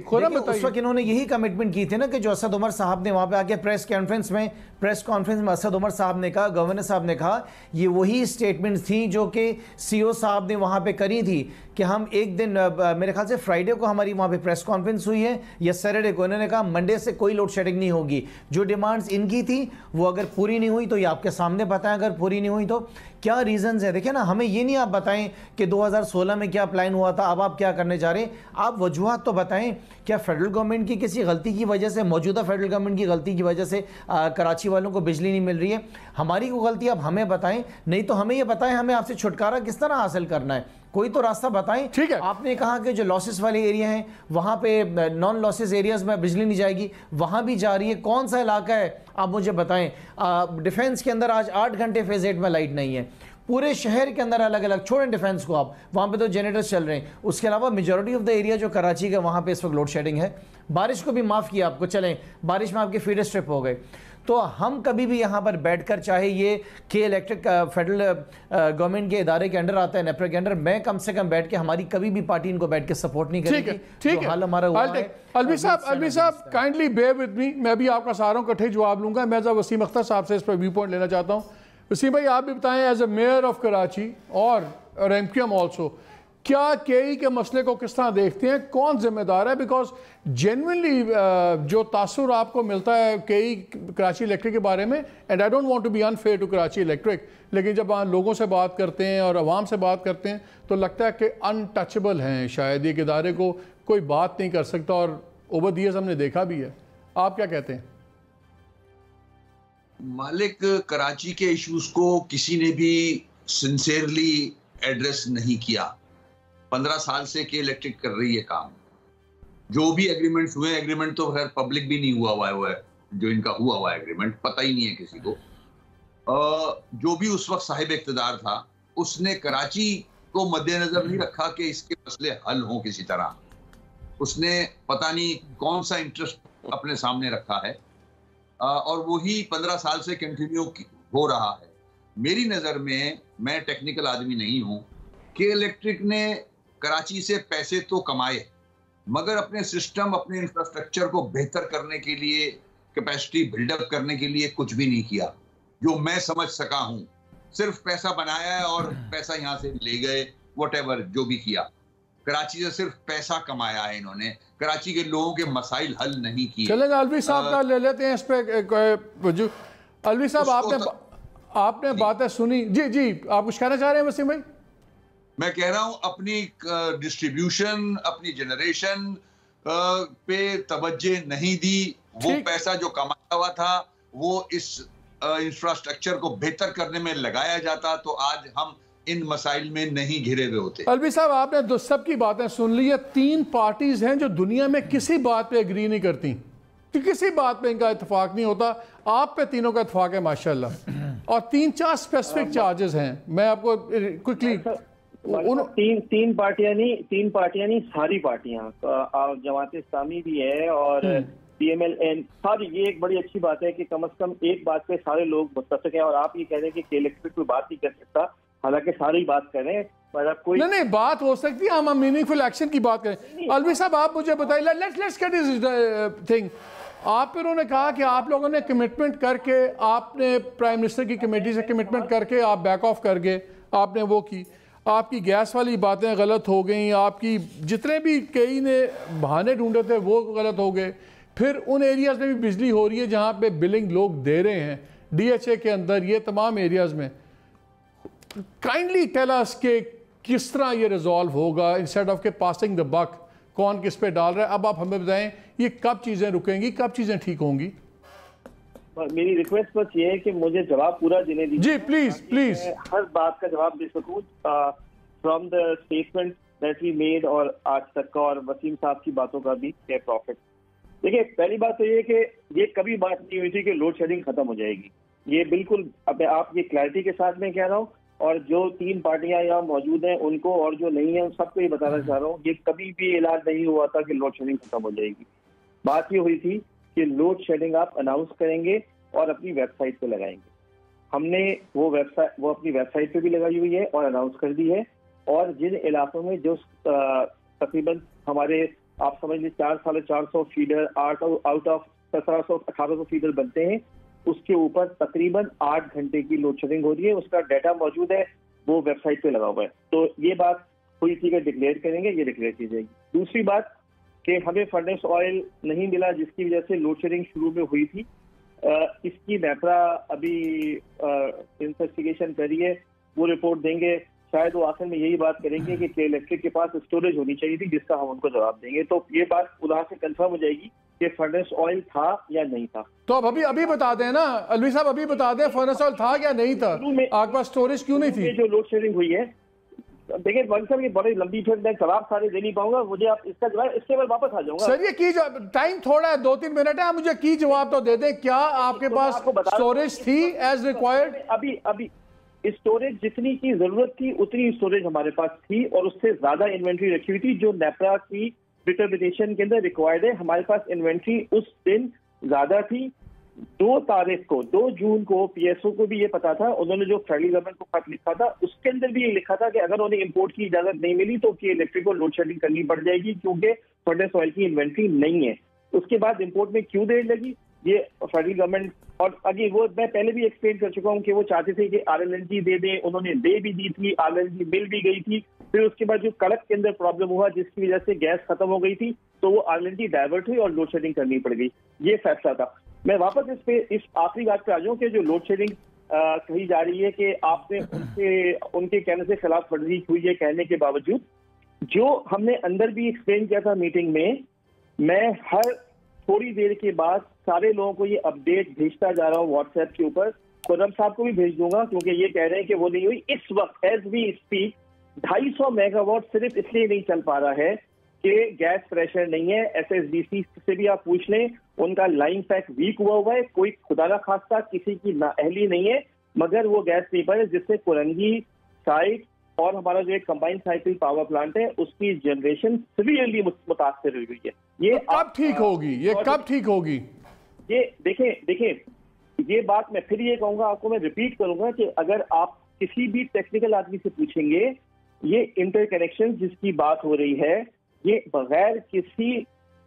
खुरम बताइए। उस वक्त इन्होंने यही कमिटमेंट की थी ना कि जो असद उमर साहब ने वहाँ पे आके प्रेस कॉन्फ्रेंस में असद उमर साहब ने कहा, गवर्नर साहब ने कहा, ये वही स्टेटमेंट थी जो कि CEO साहब ने वहाँ पे करी थी कि हम एक दिन मेरे ख्याल से फ्राइडे को हमारी वहाँ पे प्रेस कॉन्फ्रेंस हुई है या सैटरडे को, इन्होंने कहा मंडे से कोई लोड शेडिंग नहीं होगी। जो डिमांड्स इनकी थी वो अगर पूरी नहीं हुई तो ये आपके सामने बताएं, अगर पूरी नहीं हुई तो क्या रीजंस है। देखिए ना, हमें ये नहीं आप बताएं कि 2016 में क्या प्लान हुआ था, अब आप क्या करने जा रहे हैं, आप वजूहत तो बताएं। क्या फेडरल गवर्नमेंट की किसी गलती की वजह से, मौजूदा फेडरल गवर्नमेंट की गलती की वजह से कराची वालों को बिजली नहीं मिल रही है? हमारी को गलती आप हमें बताएं, नहीं तो हमें ये बताएं हमें आपसे छुटकारा किस तरह हासिल करना है, कोई तो रास्ता बताएं। ठीक है, आपने कहा कि जो लॉसेस वाले एरिया हैं वहाँ पे नॉन लॉसेस एरियाज में बिजली नहीं जाएगी, वहाँ भी जा रही है। कौन सा इलाका है आप मुझे बताएं? डिफेंस के अंदर आज 8 घंटे फेज 8 में लाइट नहीं है। पूरे शहर के अंदर अलग अलग, छोड़ें डिफेंस को आप, वहाँ पे तो जनरेटर्स चल रहे हैं। उसके अलावा मेजॉरिटी ऑफ द एरिया जो कराची का, वहाँ पे इस वक्त लोड शेडिंग है। बारिश को भी माफ़ किया आपको, चलें बारिश में आपके फीडर स्ट्रिप हो गए। तो हम कभी भी यहाँ पर बैठकर, चाहे ये के इलेक्ट्रिक फेडरल गवर्नमेंट के इदारे के अंडर आता है, नेपरा के अंडर, मैं कम से कम बैठ के, हमारी कभी भी पार्टी इनको बैठ के सपोर्ट नहीं करेगी। ठीक है, हाल हमारा हुआ है। अलवी साहब काइंडली बेयर विद मी, मैं भी आपका सारों इकट्ठे जवाब लूंगा। मैं जब वसीम अख्तर साहब से इस पर व्यू पॉइंट लेना चाहता हूँ। वसीम भाई, आप भी बताएं, as a mayor of Karachi और एमक्यूएम ऑल्सो, क्या केई के मसले को किस तरह देखते हैं, कौन जिम्मेदार है? बिकॉज जेन्युइनली जो तासुर आपको मिलता है केई कराची इलेक्ट्रिक के बारे में, and I don't want to be unfair to Karachi electric, लेकिन जब आप लोगों से बात करते हैं और आवाम से बात करते हैं तो लगता है कि अनटचेबल हैं, शायद एक इदारे को कोई बात नहीं कर सकता, और ओवर द ईयर्स हमने देखा भी है। आप क्या कहते हैं? मालिक, कराची के इश्यूज को किसी ने भी सिंसियरली एड्रेस नहीं किया। 15 साल से के इलेक्ट्रिक कर रही है काम। जो भी एग्रीमेंट्स हुए, एग्रीमेंट तो खैर पब्लिक भी नहीं हुआ है, जो इनका हुआ है एग्रीमेंट पता ही नहीं है किसी को। जो भी उस वक्त साहिब इख्तिदार था, उसने कराची को मद्देनजर नहीं रखा कि इसके मसले हल हों किसी तरह। उसने पता नहीं कौन सा इंटरेस्ट अपने सामने रखा है, और वही 15 साल से कंटिन्यू हो रहा है। मेरी नज़र में, मैं टेक्निकल आदमी नहीं हूँ, के इलेक्ट्रिक ने कराची से पैसे तो कमाए, मगर अपने सिस्टम, अपने इंफ्रास्ट्रक्चर को बेहतर करने के लिए, कैपेसिटी बिल्डअप करने के लिए कुछ भी नहीं किया। जो मैं समझ सका हूं, सिर्फ पैसा बनाया है और पैसा यहां से ले गए, व्हाटएवर जो भी किया। कराची से सिर्फ पैसा कमाया है इन्होंने, कराची के लोगों के मसाइल हल नहीं किए। चलेगा, अलवी साहब का ले लेते हैं इस पे। अलवी साहब, आपने बातें सुनी। जी, आप कुछ कहना चाह रहे हैं वसीम भाई? मैं कह रहा हूं, अपनी डिस्ट्रीब्यूशन, अपनी जनरेशन पे तवज्जो नहीं दी। वो पैसा जो कमाया हुआ था, वो इस इंफ्रास्ट्रक्चर को बेहतर करने में लगाया जाता, तो आज हम इन मसाइल में नहीं घिरे हुए होते। अलवी साहब, आपने सबकी बातें सुन ली है। 3 पार्टीज हैं जो दुनिया में किसी बात पे एग्री नहीं करती, कि किसी बात पे इनका इत्तेफाक नहीं होता। आप पे तीनों का इत्तेफाक है माशाल्लाह, और 3-4 स्पेसिफिक चार्जेस हैं। मैं आपको क्विकली तीन पार्टियां नहीं, सारी पार्टियां, जमात इस्लामी भी है और PMLN सारी। ये एक बड़ी अच्छी बात है कि कम से कम एक बात पे सारे लोग मुत्तफिक हैं। और आप ये कह रहे हैं कि इलेक्ट्रिक कोई बात नहीं कर सकता, हालांकि सारी बात कर रहे हैं, पर अब कोई नहीं बात हो सकती है। हम मीनिंगफुल एक्शन की बात करें। अलवी साहब, आप मुझे बताइए, लेट्स गेट दिस थिंग। आप फिर उन्होंने कहा कि आप लोगों ने कमिटमेंट करके, आपने प्राइम मिनिस्टर की कमेटी से कमिटमेंट करके आप बैक ऑफ कर गए, आपने वो की। आपकी गैस वाली बातें गलत हो गई, आपकी जितने भी कई ने बहाने ढूंढे थे वो गलत हो गए। फिर उन एरियाज़ में भी बिजली हो रही है जहाँ पे बिलिंग लोग दे रहे हैं, DHA के अंदर, ये तमाम एरियाज़ में। काइंडली टेल अस कि किस तरह ये रिजॉल्व होगा, इंस्टेड ऑफ के पासिंग द बक, कौन किस पे डाल रहा है। अब आप हमें बताएं, ये कब चीज़ें रुकेंगी, कब चीज़ें ठीक होंगी? मेरी रिक्वेस्ट बस ये है कि मुझे जवाब पूरा देने दीजिए। जी प्लीज हर बात का जवाब दे सकूं, from the statement that we made और आज तक का, और वसीम साहब की बातों का भी क्या प्रॉफिट। देखिए, पहली बात तो ये कि ये कभी बात नहीं हुई थी कि लोड शेडिंग खत्म हो जाएगी। ये बिल्कुल अब आप ये क्लैरिटी के साथ मैं कह रहा हूँ, और जो 3 पार्टियां यहाँ मौजूद हैं उनको और जो नहीं है उन सबको ये बताना चाह रहा हूँ, ये कभी भी ऐलान नहीं हुआ था कि लोड शेडिंग खत्म हो जाएगी। बात ये हुई थी कि लोड शेडिंग आप अनाउंस करेंगे और अपनी वेबसाइट पे लगाएंगे। हमने वो अपनी वेबसाइट पे भी लगाई हुई है और अनाउंस कर दी है। और जिन इलाकों में जो तकरीबन हमारे, आप समझ लीजिए 400 फीडर आउट ऑफ 1700-1800 फीडर बनते हैं, उसके ऊपर तकरीबन 8 घंटे की लोड शेडिंग हो रही है। उसका डाटा मौजूद है, वो वेबसाइट पे लगा हुआ है। तो ये बात हुई थी कि डिक्लेयर करेंगे, ये डिक्लेयर की जाएगी। दूसरी बात कि हमें फर्नेस ऑयल नहीं मिला, जिसकी वजह से लोड शेडिंग शुरू में हुई थी। इसकी नेपरा अभी इन्वेस्टिगेशन करिए, वो रिपोर्ट देंगे। शायद वो आखिर में यही बात करेंगे कि इलेक्ट्रिक के पास स्टोरेज होनी चाहिए थी, जिसका हम उनको जवाब देंगे। तो ये बात उधर से कंफर्म हो जाएगी कि फर्नेस ऑयल था या नहीं था। तो अब अभी बता दें ना अलवी साहब, अभी बता दें फर्नेस ऑयल था या नहीं था, आपके पास स्टोरेज क्यों नहीं थी? जो लोड शेडिंग हुई है, देखिए वकील साहब, ये बड़ी लंबी, फिर मैं जवाब सारे दे नहीं पाऊंगा, मुझे आप इसका जवाब, इसके बाद वापस आ जाऊंगा। सर ये की टाइम थोड़ा है, 2-3 मिनट है, आप मुझे की जवाब तो दे दें। क्या आपके पास स्टोरेज थी एज रिक्वायर्ड? अभी स्टोरेज जितनी की जरूरत थी उतनी स्टोरेज हमारे पास थी और उससे ज्यादा इन्वेंट्री रखी हुई थी जो नेपरा की डिटर्मिनेशन के अंदर रिक्वायर्ड है। हमारे पास इन्वेंट्री उस दिन ज्यादा थी। 2 जून को पीएसओ को भी ये पता था, उन्होंने जो फेडरल गवर्नमेंट को खत लिखा था उसके अंदर भी ये लिखा था कि अगर उन्हें इंपोर्ट की इजाजत नहीं मिली तो के इलेक्ट्रिक को लोड शेडिंग करनी पड़ जाएगी क्योंकि फर्नेस ऑयल की इन्वेंट्री नहीं है। उसके बाद इंपोर्ट में क्यों देर लगी, ये फेडरल गवर्नमेंट, और अभी वो मैं पहले भी एक्सप्लेन कर चुका हूँ कि वो चाहते थे कि आरएलएनजी दे दें, उन्होंने दे भी दी थी, आरएलएनजी मिल भी गई थी। फिर उसके बाद जो कड़क के अंदर प्रॉब्लम हुआ जिसकी वजह से गैस खत्म हो गई थी तो वो आरएलएनजी डाइवर्ट हुई और लोड शेडिंग करनी पड़ गई। ये फैसला था। मैं वापस इस आखिरी बात पे आ जाऊँ कि जो लोड शेडिंग कही जा रही है कि आपने उनके कहने से खिलाफ वर्जी हुई है कहने के बावजूद, जो हमने अंदर भी एक्सप्लेन किया था मीटिंग में, मैं हर थोड़ी देर के बाद सारे लोगों को ये अपडेट भेजता जा रहा हूँ व्हाट्सएप के ऊपर। खुर्रम साहब को भी भेज दूंगा क्योंकि ये कह रहे हैं कि वो नहीं हुई। इस वक्त एज वी स्पीक 250 मेगावाट सिर्फ इसलिए नहीं चल पा रहा है कि गैस प्रेशर नहीं है। एसएसडीसी से भी आप पूछ लें, उनका लाइन पैक वीक हुआ है। कोई खुदा ना खास्ता किसी की नाअहली नहीं है, मगर वो गैस नहीं पा रहे, जिससे कुरंगी साइट और हमारा जो एक कंबाइंड साइकिल पावर प्लांट है उसकी जनरेशन सीवियरली मुतासर हुई है। ये कब ठीक होगी? ये कब ठीक होगी? ये देखें ये बात मैं फिर ये कहूंगा आपको, मैं रिपीट करूंगा कि अगर आप किसी भी टेक्निकल आदमी से पूछेंगे, ये इंटरकनेक्शन जिसकी बात हो रही है ये बगैर किसी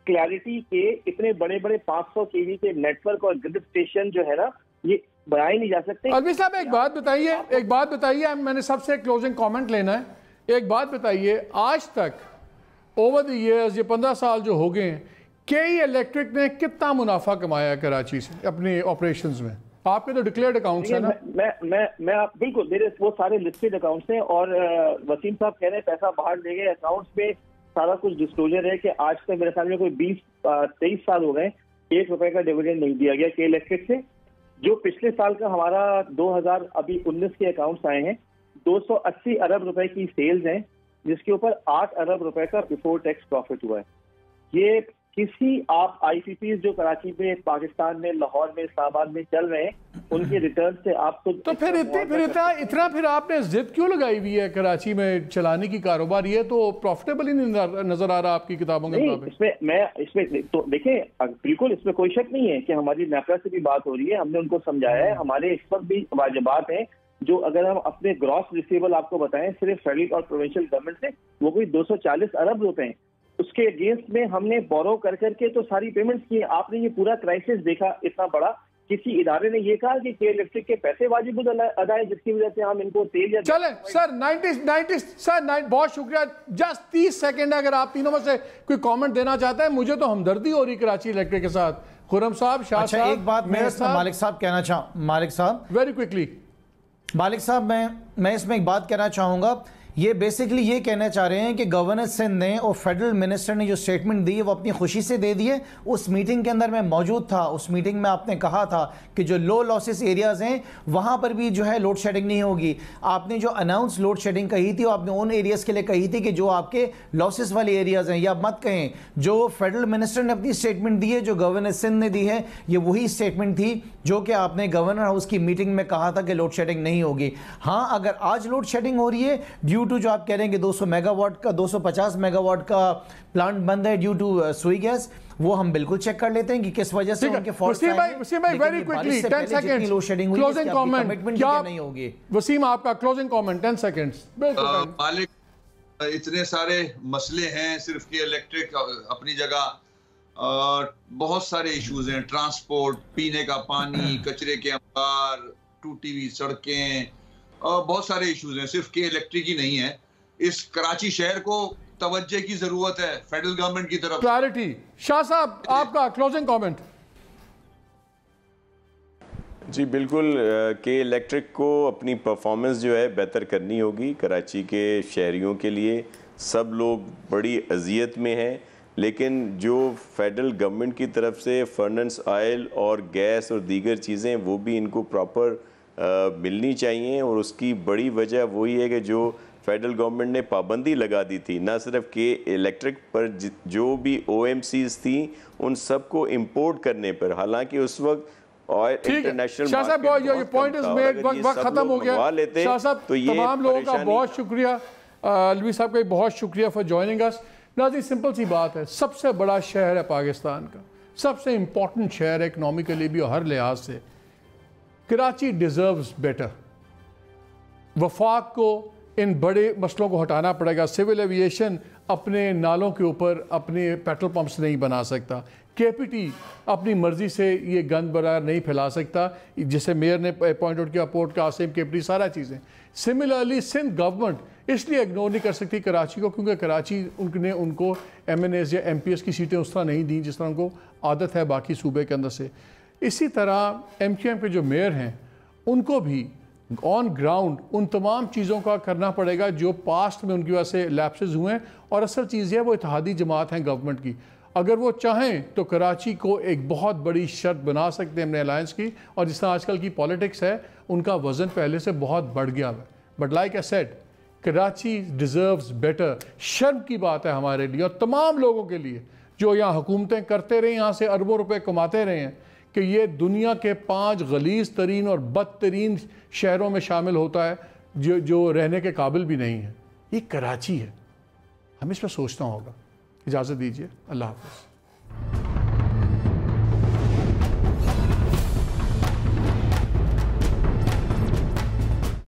क्लैरिटी के इतने बड़े बड़े 500 केवी के नेटवर्क और ग्रिड स्टेशन जो है ना, ये बनाए नहीं जा सकते। अलवी साहब एक बात बताइए, मैंने सबसे क्लोजिंग कमेंट लेना है। एक बात बताइए, आज तक ओवर द इयर्स, ये 15 साल जो हो गए हैं, के इलेक्ट्रिक ने कितना मुनाफा कमाया है कराची से अपने ऑपरेशंस में? आपके तो डिक्लेयर्ड अकाउंट्स है ना? मैं आप बिल्कुल, मेरे वो सारे लिस्टेड अकाउंट्स हैं और वसीम साहब कह रहे हैं पैसा बाहर ले गए, अकाउंट्स में सारा कुछ डिस्क्लोजर है कि आज तक मेरे ख्याल में कोई 20-23 साल हो गए ₹1 का डिविडेंड नहीं दिया गया के इलेक्ट्रिक से। जो पिछले साल का हमारा 2019 के अकाउंट्स आए हैं, 280 अरब रुपए की सेल्स हैं, जिसके ऊपर 8 अरब रुपए का बिफोर टैक्स प्रॉफिट हुआ है। ये किसी आप आईपीपीज जो कराची में, पाकिस्तान में, लाहौर में, इस्लामाबाद में चल रहे हैं, उनके रिटर्न से आपको तो फिर इतना फिर आपने जिद क्यों लगाई हुई है कराची में चलाने की कारोबार? ये तो प्रॉफिटेबल ही नहीं नजर आ रहा आपकी किताबों के मुताबिक। इसमें तो देखें, बिल्कुल इसमें कोई शक नहीं है कि हमारी नेपरा से भी बात हो रही है, हमने उनको समझाया है। हमारे इस वक्त भी वाजिबात हैं जो अगर हम अपने ग्रॉस रिसीवेबल आपको बताएं सिर्फ फेडरल और प्रोविंशियल गवर्नमेंट से, वो कोई 240 अरब रुपए हैं। उसके अगेंस्ट में हमने बोरो कर करके तो सारी पेमेंट्स की। आपने ये पूरा क्राइसिस देखा इतना बड़ा, किसी इदारे ने ये कहा कि के इलेक्ट्रिक के पैसे वाजिब अदा है जिसकी वजह से हम इनको तेल या चले सर 90 बहुत शुक्रिया। जस्ट 30 सेकंड अगर आप तीनों में से कोई कमेंट देना चाहते हैं। मुझे तो हमदर्दी हो रही कराची इलेक्ट्रिक के साथ। खुर्रम साहब, शाह साहब, एक बात मैं मालिक साहब कहना चाहूँ, मालिक साहब वेरी क्विकली, मालिक साहब मैं इसमें एक बात कहना चाहूँगा। ये बेसिकली ये कहना चाह रहे हैं कि गवर्नर सिंध ने और फेडरल मिनिस्टर ने जो स्टेटमेंट दी है वो अपनी खुशी से दे दी है। उस मीटिंग के अंदर मैं मौजूद था, उस मीटिंग में आपने कहा था कि जो लो लॉसेस एरियाज़ हैं वहाँ पर भी जो है लोड शेडिंग नहीं होगी। आपने जो अनाउंस लोड शेडिंग कही थी वो आपने उन एरियाज़ के लिए कही थी कि जो आपके लॉसेस वाले एरियाज़ हैं, या मत कहें जो फेडरल मिनिस्टर ने अपनी स्टेटमेंट दी है, जो गवर्नर सिंध ने दी है, ये वही स्टेटमेंट थी जो कि आपने गवर्नर हाउस की मीटिंग में कहा था कि लोड शेडिंग नहीं होगी। हाँ, अगर आज लोड शेडिंग हो रही है ड्यू टू जो आप कह रहे हैं कि 200 मेगावाट का 250 मेगावाट का प्लांट बंद है ड्यू टू सुई गैस, वो हम बिल्कुल चेक कर लेते हैं कि किस वजह से उनके फॉल्ट वसीम भाई very quickly 10 seconds closing comment क्या नहीं होगी? वसीम आपका क्लोजिंग कमेंट 10 सेकंड्स। बिल्कुल मालिक, इतने सारे मसले हैं, सिर्फ के इलेक्ट्रिक अपनी जगह, बहुत सारे इश्यूज हैं, ट्रांसपोर्ट, पीने का पानी, कचरे के अंबार, टूटी हुई सड़कें, बहुत सारे इश्यूज हैं, सिर्फ के इलेक्ट्रिक ही नहीं है। इस कराची शहर को तवज्जो की जरूरत है फेडरल गवर्नमेंट की तरफ। क्लैरिटी। शाह साहब आपका क्लोजिंग कमेंट। जी बिल्कुल, के इलेक्ट्रिक को अपनी परफॉर्मेंस जो है बेहतर करनी होगी। कराची के शहरियों के लिए सब लोग बड़ी अजियत में हैं, लेकिन जो फेडरल गवर्नमेंट की तरफ से फर्नेस ऑयल और गैस और दीगर चीज़ें वो भी इनको प्रॉपर मिलनी चाहिए। और उसकी बड़ी वजह वही है कि जो फेडरल गवर्नमेंट ने पाबंदी लगा दी थी ना सिर्फ के इलेक्ट्रिक पर, जो भी OMCs थी उन सब को इंपोर्ट करने पर। हालांकि उस वक्त और इंटरनेशनल शाह साहब ये पॉइंट इज मेड, वक्त खत्म हो गया। शाह साहब तमाम लोगों का बहुत शुक्रिया, अलवी साहब का बहुत शुक्रिया फॉर जॉइनिंग अस। नाज़रीन सिंपल सी बात है, सबसे बड़ा शहर है पाकिस्तान का, सबसे इंपॉर्टेंट शहर है इकनॉमिकली भी और हर लिहाज से। Karachi deserves better. वफाक को इन बड़े मसलों को हटाना पड़ेगा। सिविल एविएशन अपने नालों के ऊपर अपने पेट्रोल पंप्स नहीं बना सकता। KPT अपनी मर्जी से ये गंद बरार नहीं फैला सकता, जिसे मेयर ने पॉइंट आउट किया, पोर्ट कासिम, KPT सारा चीज़ें। सिमिलरली सिंध गवर्नमेंट इसलिए इग्नोर नहीं कर सकती कराची को, क्योंकि कराची उनने उनको MNAs या MPs की सीटें उस तरह नहीं दी जिस तरह उनको आदत है बाकी सूबे के अंदर से। इसी तरह MQM के जो मेयर हैं उनको भी ऑन ग्राउंड उन तमाम चीज़ों का करना पड़ेगा जो पास्ट में उनकी वजह से लैप्सेस हुए हैं। और असल चीज़ है वो इत्तेहादी जमात हैं गवर्नमेंट की। अगर वो चाहें तो कराची को एक बहुत बड़ी शर्त बना सकते हैं अपने अलायंस की। और जिस तरह आजकल की पॉलिटिक्स है उनका वज़न पहले से बहुत बढ़ गया है। But like I said, Karachi deserves better. शर्म की बात है हमारे लिए और तमाम लोगों के लिए जो यहाँ हुकूमतें करते रहे, यहाँ से अरबों रुपए कमाते रहे हैं, कि ये दुनिया के 5 गलीज़ तरीन और बदतरीन शहरों में शामिल होता है जो रहने के काबिल भी नहीं है। ये कराची है, हमें इस पर सोचना होगा। इजाज़त दीजिए, अल्लाह हाफ़िज़।